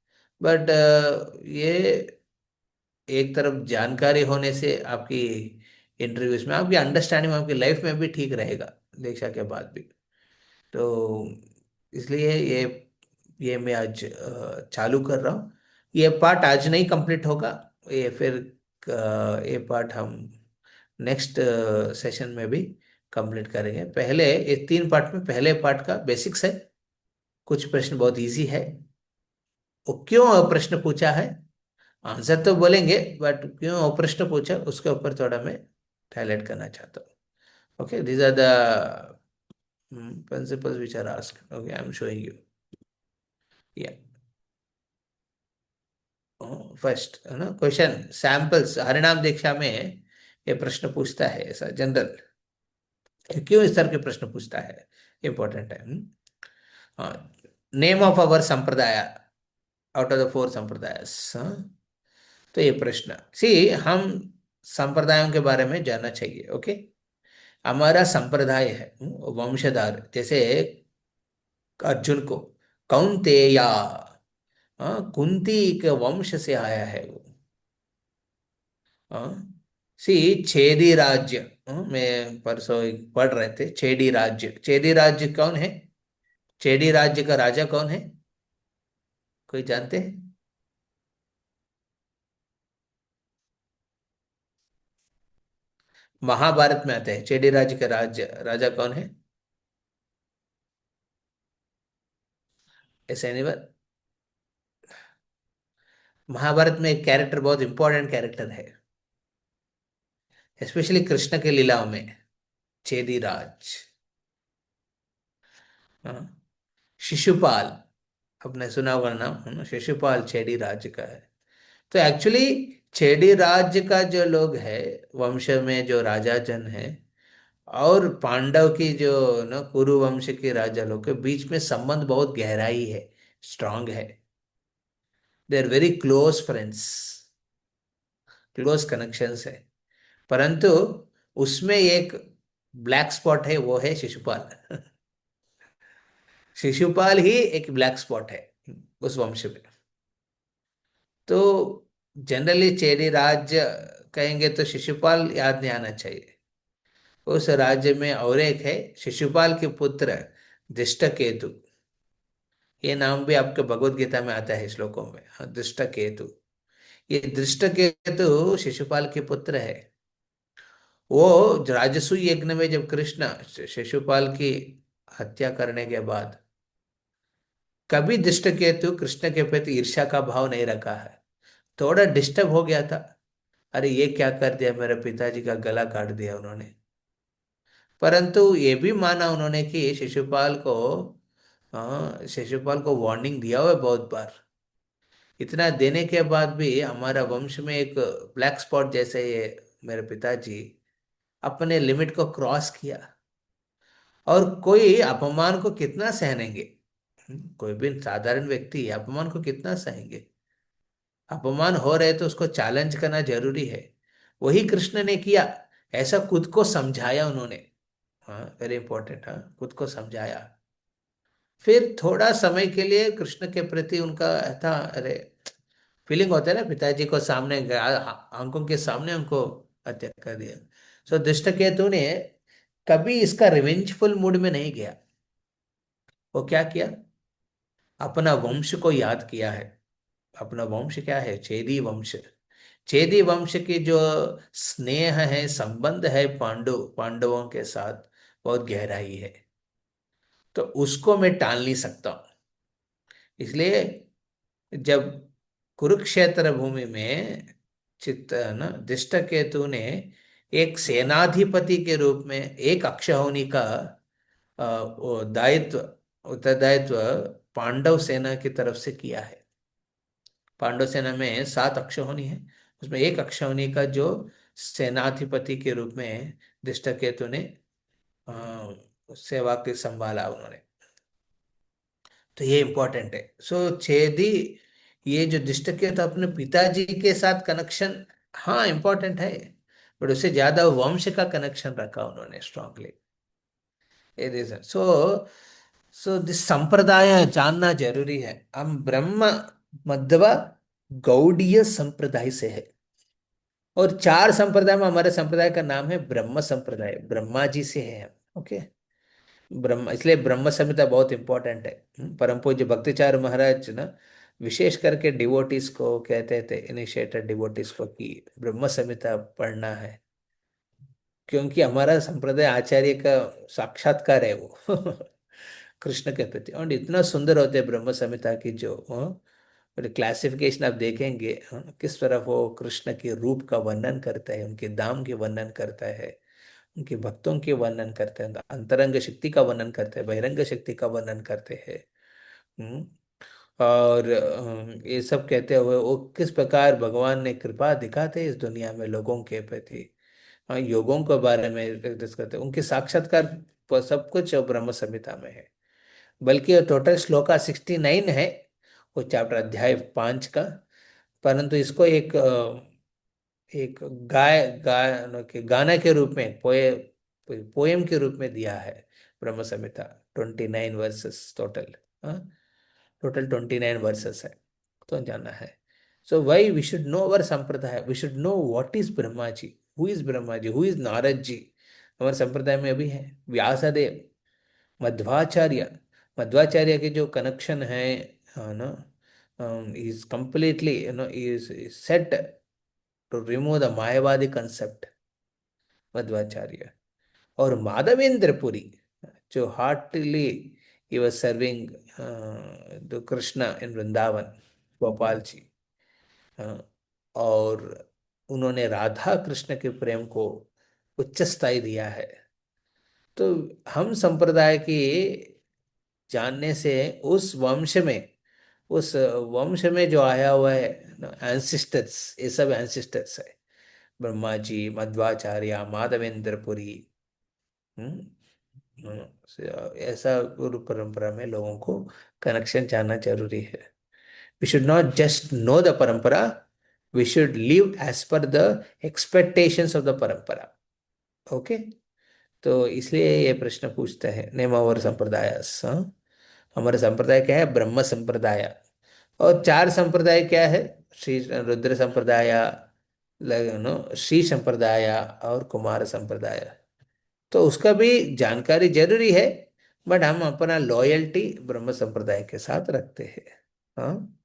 बट ये एक तरफ जानकारी होने से आपकी इंटरव्यूज में आपकी अंडरस्टैंडिंग आपकी लाइफ में भी ठीक रहेगा दीक्षा के बाद भी। तो इसलिए ये मैं आज चालू कर रहा हूँ। ये पार्ट आज नहीं कंप्लीट होगा। ये फिर ये पार्ट हम नेक्स्ट सेशन में भी कंप्लीट करेंगे। पहले ये 3 पार्ट में पहले पार्ट का बेसिक्स है। कुछ प्रश्न बहुत इजी है। वो क्यों प्रश्न पूछा है, आंसर तो बोलेंगे, बट क्यों वो प्रश्न पूछा उसके ऊपर थोड़ा मैं हाईलाइट करना चाहता हूँ। Okay, these are the principles which are asked. Okay, I am showing you. या फर्स्ट है ना क्वेश्चन सैंपल्स हरिनाम दीक्षा में ये प्रश्न पूछता है ऐसा जनरल। क्यों इस तरह के प्रश्न पूछता है, इंपॉर्टेंट है। नेम ऑफ अवर संप्रदाय आउट ऑफ द 4 संप्रदायस। तो ये प्रश्न सी हम संप्रदायों के बारे में जानना चाहिए। ओके, हमारा संप्रदाय है वंशधार, जैसे अर्जुन को कौन्तेया, कुंती के वंश से आया है वो। सी छेदी राज्य, मैं परसों एक पढ़ रहे थे छेदी राज्य। छेदी राज्य कौन है? छेदी राज्य का राजा कौन है, कोई जानते हैं? महाभारत में आते हैं छेदी राज्य का राज्य राजा कौन है? ऐसे नहीं, महाभारत में एक कैरेक्टर बहुत इंपॉर्टेंट कैरेक्टर है, स्पेशली कृष्ण के लीलाओं में, छेदी राज। हाँ, शिशुपाल, आपने सुना होगा नाम, है ना? शिशुपाल छेदी राज्य का है। तो एक्चुअली छेदी राज्य का जो लोग है, वंश में जो राजा जन है, और पांडव की जो ना कुरु वंश के राजा लोग के बीच में संबंध बहुत गहराई है, स्ट्रांग है। They are very close friends, close connections है। परंतु उसमें एक ब्लैक स्पॉट है, वो है शिशुपाल। शिशुपाल ही एक ब्लैक स्पॉट है उस वंश में। तो जनरली चेरी राज्य कहेंगे तो शिशुपाल याद नहीं आना चाहिए। उस राज्य में और एक है शिशुपाल के पुत्र दृष्टकेतु। ये नाम भी आपके भगवत गीता में आता है श्लोकों में। हाँ, दृष्टकेतु। ये दृष्टकेतु शिशुपाल के पुत्र है। वो राजसूय यज्ञ में जब कृष्ण शिशुपाल की हत्या करने के बाद कभी दृष्टकेतु कृष्ण के प्रति ईर्ष्या का भाव नहीं रखा है। थोड़ा डिस्टर्ब हो गया था, अरे ये क्या कर दिया, मेरे पिताजी का गला काट दिया उन्होंने। परंतु ये भी माना उन्होंने कि शिशुपाल को, हाँ, शिशुपाल को वार्निंग दिया हुआ है बहुत बार। इतना देने के बाद भी हमारा वंश में एक ब्लैक स्पॉट जैसे ये मेरे पिताजी अपने लिमिट को क्रॉस किया। और कोई अपमान को कितना सहनेंगे? कोई भी साधारण व्यक्ति अपमान को कितना सहेंगे? अपमान हो रहे तो उसको चैलेंज करना जरूरी है। वही कृष्ण ने किया, ऐसा खुद को समझाया उन्होंने। हाँ, वेरी इंपॉर्टेंट। हाँ, खुद को समझाया। फिर थोड़ा समय के लिए कृष्ण के प्रति उनका था, अरे फीलिंग होता है ना, पिताजी को सामने आंखों के सामने उनको हत्या कर दिया। सो दृष्टकेतु ने कभी इसका रिवेंजफुल मूड में नहीं गया। वो क्या किया, अपना वंश को याद किया है। अपना वंश क्या है? चेदी वंश। चेदी वंश की जो स्नेह है, संबंध है पांडवों के साथ, बहुत गहराई है। तो उसको मैं टाल नहीं सकता हूं। इसलिए जब कुरुक्षेत्र भूमि में चित्त ना दृष्टकेतु ने एक सेनाधिपति के रूप में एक अक्षौहिणी का वो दायित्व, उत्तरदायित्व पांडव सेना की तरफ से किया है। पांडव सेना में 7 अक्षौहिणी है, उसमें एक अक्षौहिणी का जो सेनाधिपति के रूप में दृष्टकेतु ने सेवा की संभाला उन्होंने। तो ये इंपॉर्टेंट है। सो छेदी, ये जो दृष्टकेतु अपने पिताजी के साथ कनेक्शन, हाँ इंपॉर्टेंट है। बट उससे ज्यादा वंश का कनेक्शन रखा उन्होंने स्ट्रांगली। ये रीजन। सो सो दिस संप्रदाय जानना जरूरी है। हम ब्रह्म मध्व गौड़ीय संप्रदाय से है, और चार संप्रदाय में हमारे संप्रदाय का नाम है ब्रह्म संप्रदाय, ब्रह्मा जी से है हम। ओके। ब्रह्म, इसलिए ब्रह्म संहिता बहुत इंपॉर्टेंट है। परम पूज्य भक्तिचार्य महाराज ना विशेष करके डिवोटीज को कहते थे, इनिशिएटेड डिवोटीज को, कि ब्रह्म संहिता पढ़ना है, क्योंकि हमारा संप्रदाय आचार्य का साक्षात्कार है वो कृष्ण के प्रति। और इतना सुंदर होते हैं ब्रह्म संहिता की जो क्लासिफिकेशन आप देखेंगे, किस तरह वो कृष्ण के रूप का वर्णन करता है, उनके धाम के वर्णन करता है, उनके भक्तों के वर्णन करते हैं, अंतरंग शक्ति का वर्णन करते हैं, बहिरंग शक्ति का वर्णन करते हैं। हम्म, और ये सब कहते हुए वो किस प्रकार भगवान ने कृपा दिखाते इस दुनिया में लोगों के प्रति। हाँ, योगों के बारे में डिस्कस करते हैं, उनके साक्षात्कार सब कुछ ब्रह्म संहिता में है। बल्कि टोटल श्लोका 69 है, वो चैप्टर अध्याय 5 का। परंतु इसको एक गाय के गाना के रूप में, पोएम के रूप में दिया है ब्रह्म संहिता। 29 verses total. हाँ, टोटल 29 वर्सेस है, तो जानना है। So why we should know our sampradaya, we should know what is Brahma ji, who is Brahma ji, who is Narad ji. हमारे संप्रदाय में अभी है व्यासदेव, मध्वाचार्य। मध्वाचार्य के जो कनेक्शन है ना, is completely is set to remove the Mayavadi concept, Madhvacharya. और माधवेंद्रपुरी, जो heartily he was serving the Krishna in Vrindavan, Gopal ji. और उन्होंने राधा कृष्ण के प्रेम को उच्च स्थाई दिया है। तो हम संप्रदाय की जानने से उस वंश में जो आया हुआ है एंसिस्टर्स, ये सब एंसिस्टर्स है, ब्रह्मा जी, मध्वाचार्य, माधवेंद्रपुरी। हम्म, ऐसा गुरु परंपरा में लोगों को कनेक्शन जानना जरूरी है। We should not just know the parampara, we should live as per the expectations of the parampara. Okay. तो इसलिए ये प्रश्न पूछते हैं नेमावर संप्रदाय। हमारा संप्रदाय क्या है? ब्रह्म संप्रदाय। और चार संप्रदाय क्या है? श्री रुद्र संप्रदाय, श्री संप्रदाय और कुमार संप्रदाय। तो उसका भी जानकारी जरूरी है, बट हम अपना लॉयल्टी ब्रह्म संप्रदाय के साथ रखते हैं। हाँ।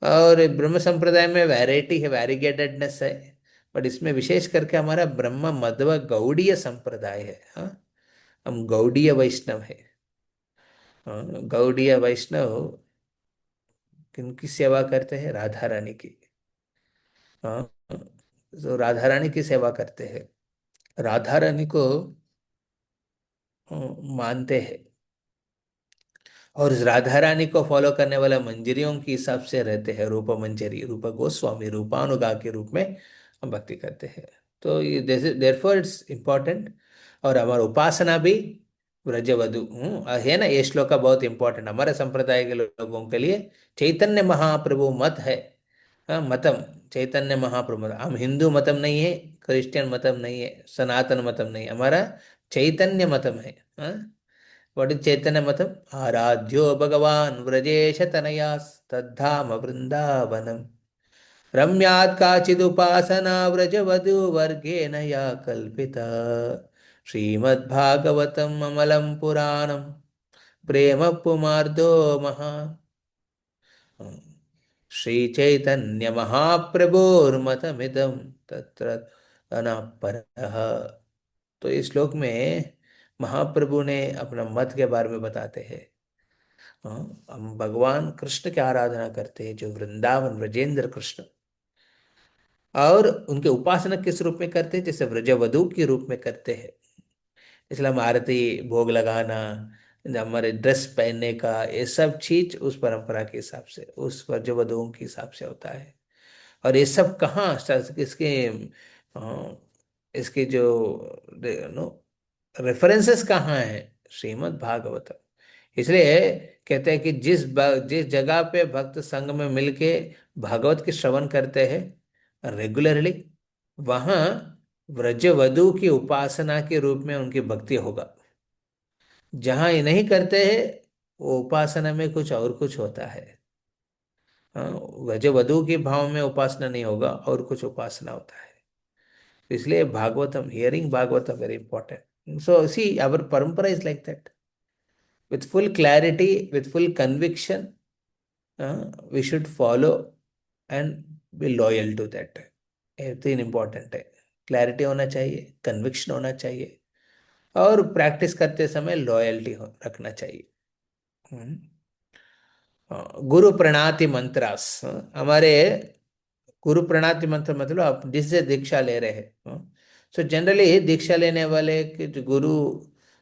और ब्रह्म संप्रदाय में वैरायटी है, वैरीगेटेडनेस है, बट इसमें विशेष करके हमारा ब्रह्म मध्व गौड़ीय संप्रदाय है। हाँ, हम गौड़ीय वैष्णव है। हाँ, गौड़ीय वैष्णव किनकी सेवा करते हैं? राधा रानी की। हाँ, तो राधा रानी की सेवा करते हैं, राधा रानी को मानते हैं, और इस राधा रानी को फॉलो करने वाला मंजरियों के हिसाब से रहते हैं। रूप मंजरी, रूप गोस्वामी, रूपानुगा के रूप में हम भक्ति करते हैं। तो ये देयरफॉर इट्स इम्पोर्टेंट। और हमारा उपासना भी व्रजवधु है ना, ये श्लोक का बहुत इंपॉर्टेंट हमारे संप्रदाय के लोगों के लिए। चैतन्य महाप्रभु मत है। हाँ, मतम, चैतन्य महाप्रभु मत। हम हिंदू मतम नहीं है, क्रिश्चियन मतम नहीं है, सनातन मतम नहीं है, हमारा चैतन्य मतम है। हाँ, व्हाट इज चैतन्य मतम? आराध्यो भगवान व्रजेश तनयास्तद्धाम वृंदावनम, रम्यात् काचिदुपासना व्रजवधू वर्गेण या कल्पिता, श्रीमद्भागवतम अमलम पुराणम प्रेम पुमार्दो महा, श्रीचैतन्य महाप्रभुर्मतमिदं तत्र अनापरः। तो इस श्लोक में महाप्रभु ने अपना मत के बारे में बताते हैं। हम भगवान कृष्ण की आराधना करते हैं, जो वृंदावन ब्रजेंद्र कृष्ण, और उनके उपासना किस रूप में करते हैं? जैसे व्रजवधु के रूप में करते हैं। इसलिए हम आरती, भोग लगाना, हमारे ड्रेस पहनने का, ये सब चीज उस परंपरा के हिसाब से, उस व्रजवधुओं के हिसाब से होता है। और ये सब कहाँ इसके इसके जो नो रेफरेंसेस कहाँ हैं? श्रीमद् भागवत। इसलिए कहते हैं कि जिस जगह पे भक्त संग में मिलके भागवत के श्रवण करते हैं रेगुलरली, वहाँ व्रज वधु की उपासना के रूप में उनकी भक्ति होगा। जहां ये नहीं करते हैं, वो उपासना में कुछ और कुछ होता है। हाँ, व्रज वधु के भाव में उपासना नहीं होगा, और कुछ उपासना होता है। इसलिए Bhagavatam, hearing Bhagavatam very important. So see our parampara is like that, with full clarity, with full conviction, we should follow and be loyal to that। ये तीन इंपॉर्टेंट है। क्लैरिटी होना चाहिए, कन्विक्शन होना चाहिए, और प्रैक्टिस करते समय लॉयल्टी रखना चाहिए। हम्म। गुरु प्रणाति मंत्रास, हमारे गुरु प्रणाति मंत्र मतलब आप जिससे दीक्षा ले रहे हैं। सो जनरली दीक्षा लेने वाले के जो गुरु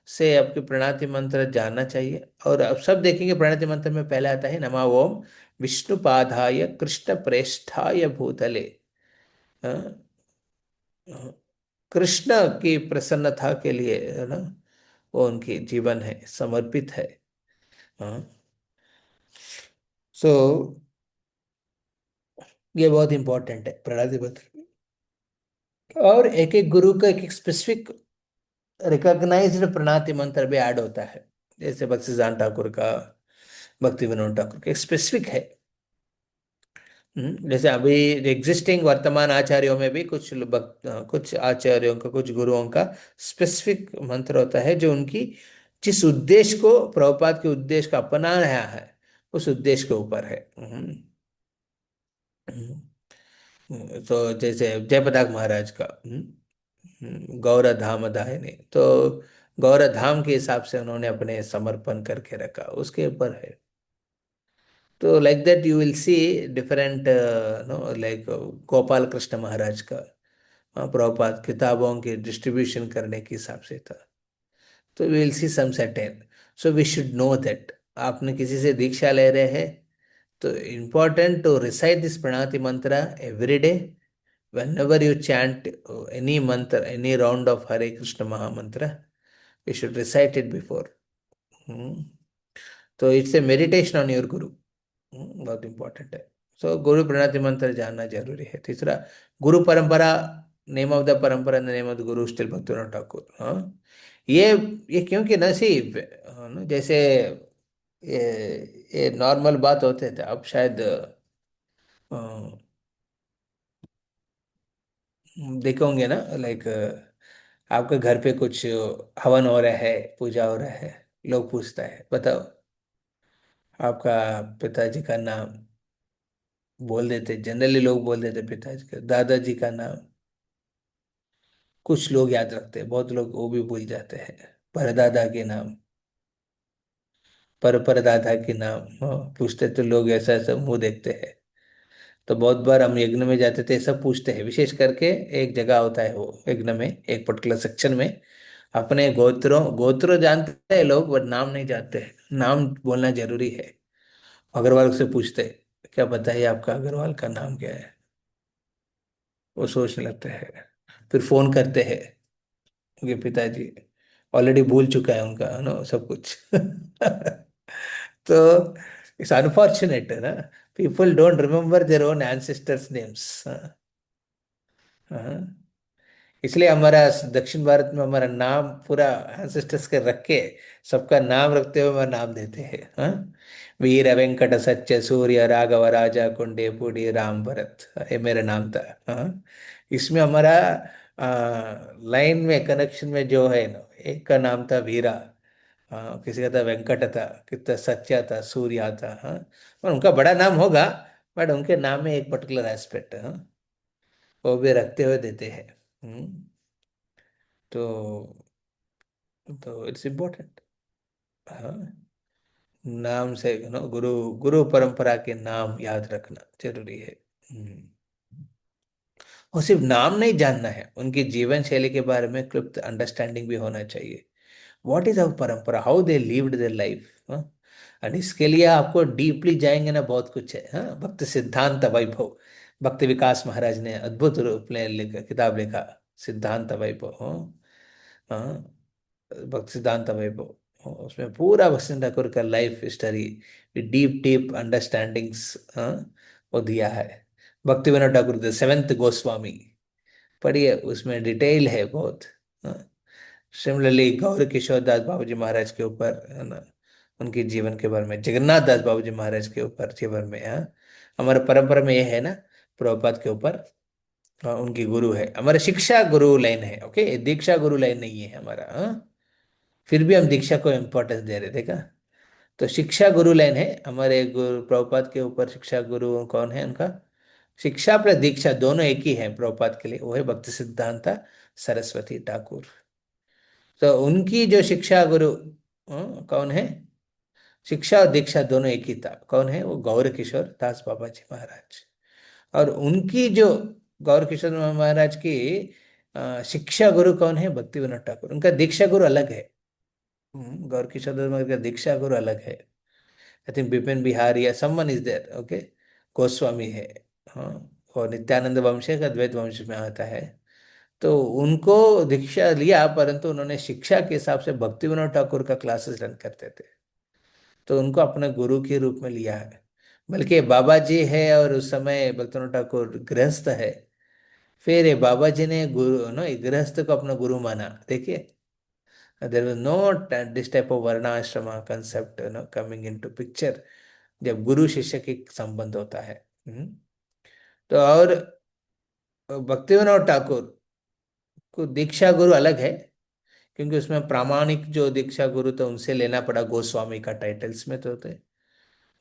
से आपके प्रणाति मंत्र जानना चाहिए। और अब सब देखेंगे प्रणाति मंत्र में पहले आता है नमा ओम विष्णुपादाय कृष्ण प्रेष्ठाय भूतले। हाँ, हाँ, कृष्ण की प्रसन्नता के लिए है ना, वो उनकी जीवन है, समर्पित है। हाँ। सो ये बहुत इंपॉर्टेंट है प्रणाति मंत्र। और एक एक गुरु का एक एक स्पेसिफिक रिकॉग्नाइज्ड प्रणाति मंत्र भी ऐड होता है। जैसे भक्ति सिद्धांत ठाकुर का, भक्ति विनोद ठाकुर का एक स्पेसिफिक है। जैसे अभी एग्जिस्टिंग वर्तमान आचार्यों में भी कुछ आचार्यों का, कुछ गुरुओं का स्पेसिफिक मंत्र होता है, जो उनकी जिस उद्देश्य को, प्रभुपाद के उद्देश्य का अपना रहा है, उस उद्देश्य के ऊपर है। तो जैसे जयप्रदाक महाराज का गौर धाम दाहिने, तो गौर धाम के हिसाब से उन्होंने अपने समर्पण करके रखा, उसके ऊपर है। तो like that you will see different, no like Gopal Krishna Maharaj का, प्रभुपाद किताबों के डिस्ट्रीब्यूशन करने के हिसाब से था। तो we will see some certain. So we should know that आपने किसी से दीक्षा ले रहे हैं, तो important to recite this pranati mantra every day. whenever you chant any mantra, any round of Hare Krishna Mahamantra, you should recite it before। Hmm. तो it's a meditation on your गुरु। बहुत इंपॉर्टेंट है। सो गुरु प्रणति मंत्र जानना जरूरी है। तीसरा, गुरु परंपरा, नेम ऑफ द परंपरा, name of the Guru still Bhaktivinod Thakur. हाँ, ये ये क्योंकि नसीब, जैसे ये नॉर्मल बात होते थे, अब शायद देखे होंगे ना, लाइक आपके घर पे कुछ हवन हो रहा है, पूजा हो रहा है, लोग पूछता है बताओ आपका पिताजी का नाम, बोल देते जनरली, लोग बोल देते पिताजी का, दादाजी का नाम। कुछ लोग याद रखते हैं, बहुत लोग वो भी भूल जाते हैं। परदादा के नाम, परदादा के नाम, पूछते तो लोग ऐसा ऐसा मुंह देखते हैं। तो बहुत बार हम यज्ञ में जाते थे, सब पूछते हैं, विशेष करके एक जगह होता है वो यज्ञ में, एक पर्टिकुलर सेक्शन में अपने गोत्रों जानते हैं लोग, बट नाम नहीं जानते हैं। नाम बोलना जरूरी है। अग्रवाल से पूछते हैं, क्या बताइए आपका अग्रवाल का नाम क्या है, वो सोचने लगते हैं। फिर फोन करते हैं, उनके पिताजी ऑलरेडी भूल चुका है उनका, है ना, सब कुछ। तो इट्स अनफॉर्चुनेट है ना, people don't remember their own ancestors names. इसलिए हमारा दक्षिण भारत में हमारा नाम पूरा एंसेस्टर्स के रख के, सबका नाम रखते हुए हमारा नाम देते हैं। हाँ, वीर वेंकट सच्चे सूर्य राघव राजा कुंडे पुड़ी राम भरत, ये मेरा नाम था। हाँ, इसमें हमारा लाइन में कनेक्शन में जो है ना, एक का नाम था वीरा, हाँ, किसी का था वेंकट था, कितना सच्चा था, सूर्या था। हाँ, और उनका बड़ा नाम होगा, बट उनके नाम में एक पर्टिकुलर एस्पेक्ट है, हाँ, वो भी रखते हुए देते हैं। तो इट्स इम्पोर्टेंट। हाँ, नाम से गुरु गुरु परंपरा के नाम याद रखना जरूरी है। हम्म। और सिर्फ नाम नहीं जानना है, उनकी जीवन शैली के बारे में क्लुप्त अंडरस्टैंडिंग भी होना चाहिए। व्हाट इज अवर परंपरा, how they lived their life. And इसके लिए आपको डीपली जाएंगे ना, बहुत कुछ है। हाँ, भक्ति सिद्धांत वैभव, भक्ति विकास महाराज ने अद्भुत रूप में लिखा, किताब लिखा, सिद्धांत वैभव। हाँ, हाँ, भक्ति सिद्धांत वैभव, उसमें पूरा भक्ति ठाकुर का life history, deep deep understandings वो दिया है। भक्ति विनोद ठाकुर द सेवेंथ गोस्वामी, पढ़िए, उसमें डिटेल है बहुत। सिमिलरली गौर किशोर दास बाबू जी महाराज के ऊपर, है ना, उनके जीवन के बारे में, जगन्नाथ दास बाबू जी महाराज के ऊपर जीवन में, हाँ, हमारे परंपरा में ये है ना, प्रभुपाद के ऊपर। उनकी गुरु है, हमारे शिक्षा गुरु लाइन है, ओके, दीक्षा गुरु लाइन नहीं है हमारा, हाँ। फिर भी हम दीक्षा को इम्पोर्टेंस दे रहे थे का। तो शिक्षा गुरु लाइन है हमारे गुरु प्रभुपाद के ऊपर। शिक्षा गुरु कौन है उनका? शिक्षा प्लस दीक्षा दोनों एक ही है प्रभुपाद के लिए, वो है भक्ति सिद्धांत सरस्वती ठाकुर। तो उनकी जो शिक्षा गुरु कौन है? शिक्षा और दीक्षा दोनों एक ही था, कौन है वो? गौर किशोर दास बाबा जी महाराज। और उनकी जो गौर किशोर महाराज की शिक्षा गुरु कौन है? भक्ति विनोद ठाकुर। उनका दीक्षा गुरु अलग है। गौर किशोर दास महाराज का दीक्षा गुरु अलग है। आई थिंक बिपिन बिहारी या someone is there, okay, Goswami है, हाँ। और नित्यानंद वंश है, का द्वैत वंश में आता है। तो उनको दीक्षा लिया, परंतु उन्होंने शिक्षा के हिसाब से भक्ति विनोद ठाकुर का क्लासेस रन करते थे, तो उनको अपने गुरु के रूप में लिया है। बल्कि बाबा जी है, और उस समय भक्ति विनोद ठाकुर गृहस्थ है। फिर ये बाबा जी ने गुरु नो गृहस्थ को अपना गुरु माना, देखिए। There was no this type of varnashram concept no coming into picture, जब गुरु शिष्य की संबंध होता है। तो और भक्ति विनोद ठाकुर को दीक्षा गुरु अलग है, क्योंकि उसमें प्रामाणिक जो दीक्षा गुरु तो उनसे लेना पड़ा, गोस्वामी का टाइटल्स में तो थे।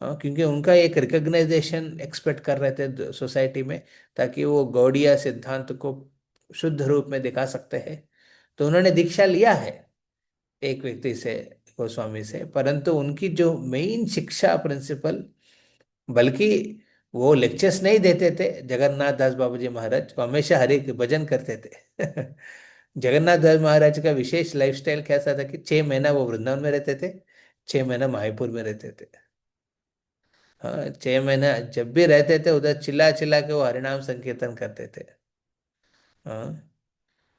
हाँ, क्योंकि उनका एक रिकग्नाइजेशन एक्सपेक्ट कर रहे थे सोसाइटी में, ताकि वो गौड़िया सिद्धांत को शुद्ध रूप में दिखा सकते हैं। तो उन्होंने दीक्षा लिया है एक व्यक्ति से, गोस्वामी से, परंतु उनकी जो मेन शिक्षा प्रिंसिपल, बल्कि वो लेक्चर्स नहीं देते थे। जगन्नाथ दास बाबू जी महाराज वो हमेशा हरि के भजन करते थे। जगन्नाथ दास महाराज का विशेष लाइफस्टाइल कैसा था कि 6 महीना वो वृंदावन में रहते थे, 6 महीना मायापुर में रहते थे। हाँ, 6 महीना जब भी रहते थे उधर चिल्ला चिल्ला के वो हरिनाम संकीर्तन करते थे। हाँ,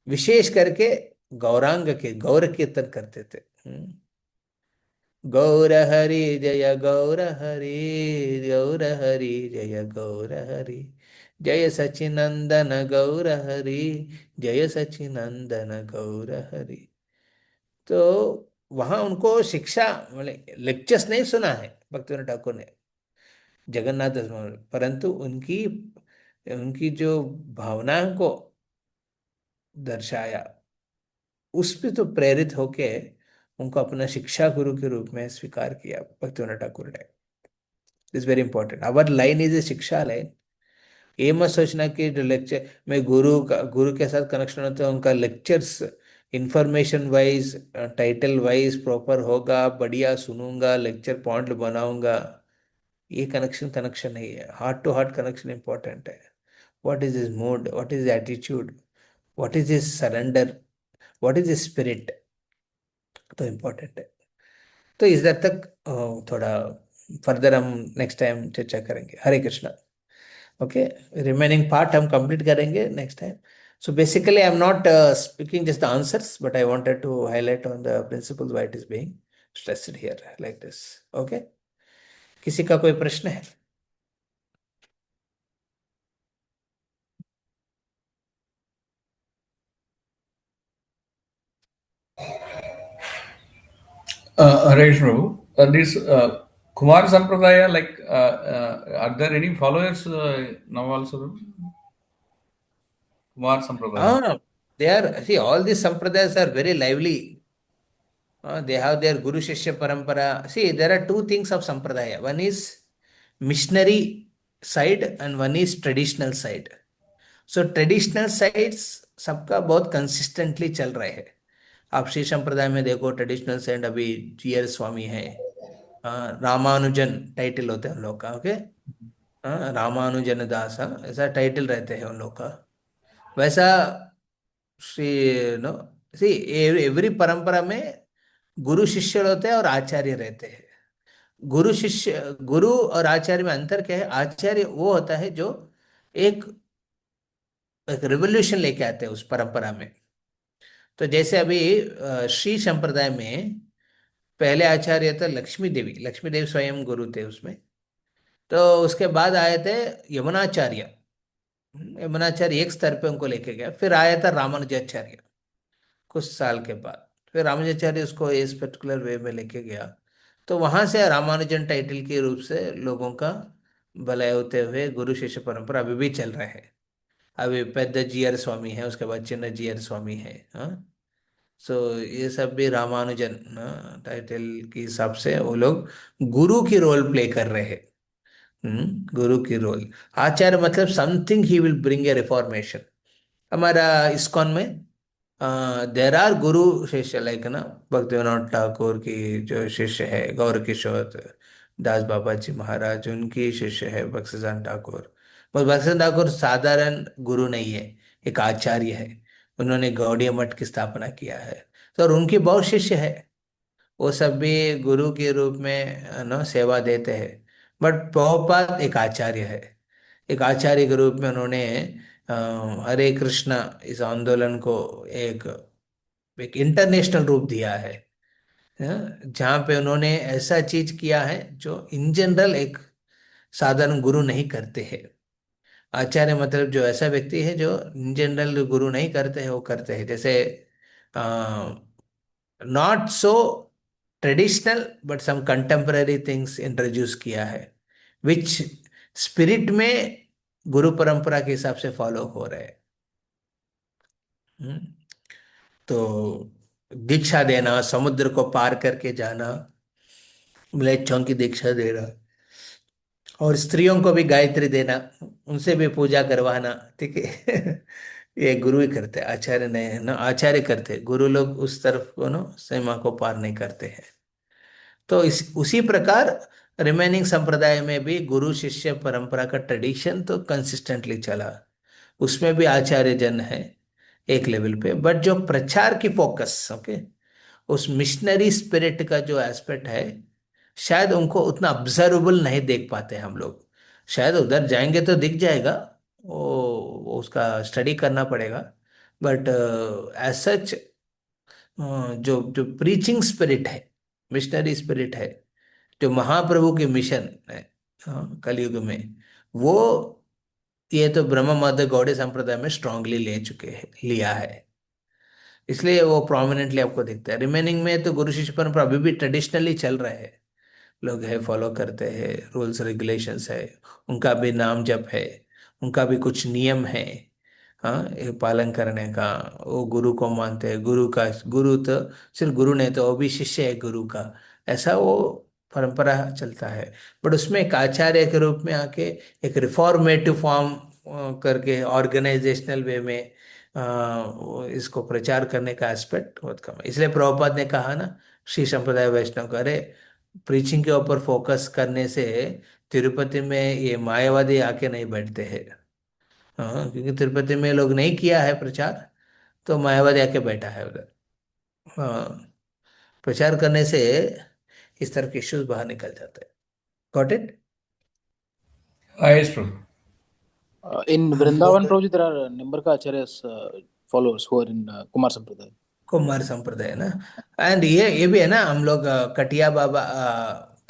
विशेष करके गौरांग के गौर कीर्तन करते थे। गौर हरि जय गौर हरि, गौर हरि जय गौर हरि, जय सचिनंदन गौर हरि, जय सचिनंदन गौर हरि। तो वहां उनको शिक्षा मतलब लेक्चर्स नहीं सुना है भक्तिविनोद ठाकुर ने, जगन्नाथ दास महाराज, परंतु उनकी उनकी जो भावनाओं को दर्शाया, उस पे तो प्रेरित होके उनको अपना शिक्षा गुरु के रूप में स्वीकार किया भक्तिविनोद ठाकुर ने। Is very important, our line is a shiksha line. ये मत सोचना कि जो लेक्चर में गुरु के साथ कनेक्शन होता है उनका lectures information wise title wise proper होगा, बढ़िया सुनूंगा, लेक्चर पॉइंट बनाऊंगा, ये कनेक्शन कनेक्शन नहीं है। Heart to heart connection important है। What is is mood, what is attitude, what is is surrender, what is is spirit, तो इम्पोर्टेंट है। तो इस दर तक थोड़ा फर्दर हम नेक्स्ट टाइम चर्चा करेंगे। हरे कृष्णा। ओके, रिमेनिंग पार्ट हम कंप्लीट करेंगे next time. So basically, I'm not speaking just the answers, but I wanted to highlight on the principles why it is being stressed here like this. Okay? किसी का कोई प्रश्न है? Harish Prabhu, this Kumar Sampradaya, like, are there any followers now also? Kumar Sampradaya. Ah, they are, see, all these sampradayas are very lively. They have their Guru Shishya Parampara. See, there are two things of Sampradaya. One is missionary side and one is traditional side. So traditional sides सबका बहुत consistently चल रहे हैं। आप श्री संप्रदाय में देखो, traditional side अभी जीयर स्वामी है, रामानुजन टाइटल होता है उन लोग का, ओके, रामानुजन दास, ऐसा टाइटल रहते हैं उन लोग का। वैसा श्री नो सी एवरी परंपरा में गुरु शिष्य होते हैं और आचार्य रहते हैं। गुरु शिष्य, गुरु और आचार्य में अंतर क्या है? आचार्य वो होता है जो एक एक रिवोल्यूशन लेके आते हैं उस परंपरा में। तो जैसे अभी श्री संप्रदाय में पहले आचार्य थे लक्ष्मी देवी, लक्ष्मी देवी स्वयं गुरु थे उसमें। तो उसके बाद आए थे यमुनाचार्य, यमुनाचार्य एक स्तर पे उनको लेके गया, फिर आया था रामानुजाचार्य कुछ साल के बाद। फिर रामानुजाचार्य उसको इस पर्टिकुलर वे में लेके गया, तो वहां से रामानुजन टाइटल के रूप से लोगों का भलाई होते हुए गुरु शिष्य परंपरा अभी भी चल रहा है। अभी पेद्द जीयर स्वामी है, उसके बाद चिन्ह जीयर स्वामी है। हाँ, सो ये सब भी रामानुजन टाइटल के हिसाब से वो लोग गुरु की रोल प्ले कर रहे हैं। गुरु की रोल। आचार्य मतलब something he will bring a reformation. हमारा इस्कॉन में देर आर गुरु शिष्य, लाइक ना भक्तिविनोद ठाकुर की जो शिष्य है गौर किशोर दास बाबा जी महाराज, उनकी शिष्य है बक्सीदान ठाकुर। बस बक्सीदान ठाकुर साधारण गुरु नहीं है, एक आचार्य है। उन्होंने गौड़ीय मठ की स्थापना किया है, तो और उनके बहुत शिष्य है। वो सब भी गुरु के रूप में सेवा देते हैं। बट प्रभुपाद एक आचार्य है। एक आचार्य के रूप में उन्होंने अ, हरे कृष्णा इस आंदोलन को एक एक इंटरनेशनल रूप दिया है। जहाँ पे उन्होंने ऐसा चीज किया है जो इन जनरल एक साधारण गुरु नहीं करते हैं। आचार्य मतलब जो ऐसा व्यक्ति है जो इन जनरल गुरु नहीं करते हैं वो करते हैं, जैसे not so traditional but some contemporary things introduce किया है, विच स्पिरिट में गुरु परंपरा के हिसाब से फॉलो हो रहे हैं। हम्म, तो दीक्षा देना, समुद्र को पार करके जाना, म्लेच्छों की दीक्षा देना, और स्त्रियों को भी गायत्री देना, उनसे भी पूजा करवाना, ठीक है। ये गुरु ही करते हैं, आचार्य नहीं ना, आचार्य करते हैं। गुरु लोग उस तरफ को ना सीमा को पार नहीं करते हैं। तो इस उसी प्रकार रिमेनिंग संप्रदाय में भी गुरु शिष्य परंपरा का ट्रेडिशन तो कंसिस्टेंटली चला। उसमें भी आचार्य जन है एक लेवल पे, बट जो प्रचार की फोकस, ओके, उस मिशनरी स्पिरिट का जो एस्पेक्ट है, शायद उनको उतना ऑब्जर्वेबल नहीं देख पाते हम लोग। शायद उधर जाएंगे तो दिख जाएगा, वो उसका स्टडी करना पड़ेगा। बट एज सच जो जो प्रीचिंग स्पिरिट है, मिशनरी स्पिरिट है, जो महाप्रभु के मिशन है, कलयुग में, वो ये तो ब्रह्म मध्य गौड़ीय संप्रदाय में स्ट्रांगली ले चुके हैं, लिया है। इसलिए वो प्रोमिनेंटली आपको दिखता है। रिमेनिंग में तो गुरु शिष्य परंपरा अभी भी ट्रेडिशनली चल रहे हैं, लोग है फॉलो करते हैं, रूल्स रेगुलेशंस है, उनका भी नाम जप है, उनका भी कुछ नियम है। हाँ, ये पालन करने का। वो गुरु को मानते हैं, गुरु का गुरु तो सिर्फ गुरु नहीं, तो वो भी शिष्य है गुरु का, ऐसा वो परंपरा चलता है। बट उसमें एक आचार्य के रूप में आके एक रिफॉर्मेटिव फॉर्म करके ऑर्गेनाइजेशनल वे में इसको प्रचार करने का एस्पेक्ट बहुत कम है। इसलिए प्रभुपाद ने कहा ना, श्री संप्रदाय वैष्णव करे प्रीचिंग के ऊपर फोकस करने से तिरुपति में ये मायावादी आके नहीं बैठते हैं। हाँ, क्योंकि तिरुपति में लोग नहीं किया है प्रचार, तो मायावादी आके बैठा है उधर। हाँ, प्रचार करने से इस तरह के इश्यूज बाहर निकल जाते हैं। Got it. Yes, Prabhu. In वो Vrindavan, Prabhuji, there are Nimbarka Acharya's followers who are in Kumar Sampradaya. Kumar संप्रदाय ना। एंड ये भी है ना, हम लोग कटिया बाबा,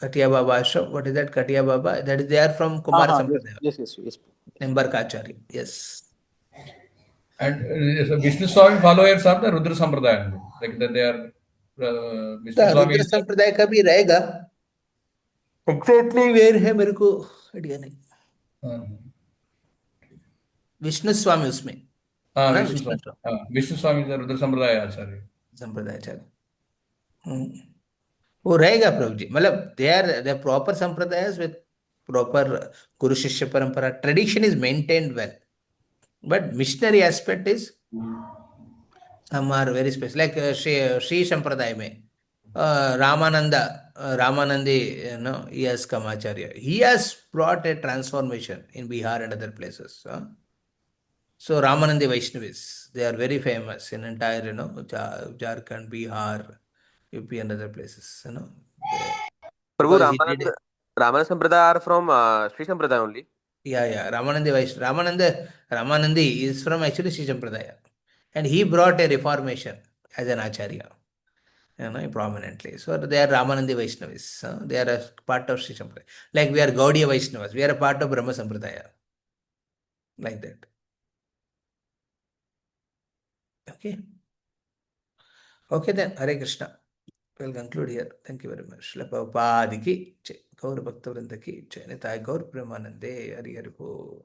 कटिया बाबा आश्रम, what is that, Katiya Baba, that is they are from Kumar Yes, sampradaya. yes, yes, yes. Nimbarkacharya, yes. And Vishnu Swami followers are the Rudra Sampradaya. Like that they are Vishnu Swami Rudra is संप्रदाय का भी रहेगा, एग्जैक्टली वेर है मेरे को आइडिया नहीं। uh, Vishnu स्वामी उसमें है ना, Vishnu Vishnu Swami. Swami Vishnu Swami is the Rudra Sampradaya Acharya. संप्रदायाचार्य। हम्म, वो रहेगा प्रभु जी, मतलब they are proper sampradaya with proper guru shishya parampara, tradition is maintained well, but missionary aspect is हमारे very special. Like Shri Shri sampradaya में रामानंदा, रामानंदी, नो, यस कमाचार्य, he has brought a transformation in Bihar and other places. So Ramanandi Vaishnavis, they are very famous in entire, Jharkhand, Bihar, UP and other places, Prabhu because he did, Ramanand, Ramanand Sampradaya are from Sri Sampradaya only. yeah, Ramanandi Vaishnav, Ramanandi is from actually Sri Sampradaya, and he brought a reformation as an acharya, prominently. So they are Ramanandi Vaishnavis, they are a part of Sri Sampradaya. Like we are Gaudiya Vaishnavas, we are a part of Brahma Sampradaya, like that. Okay. Okay then. Hare Krishna. We'll conclude here. Thank you very much. Srila Prabhupada ki jai. Gaur Bhakta Vrinda ki jai. Nitai Gaur Premanande. Hari Hari Bol.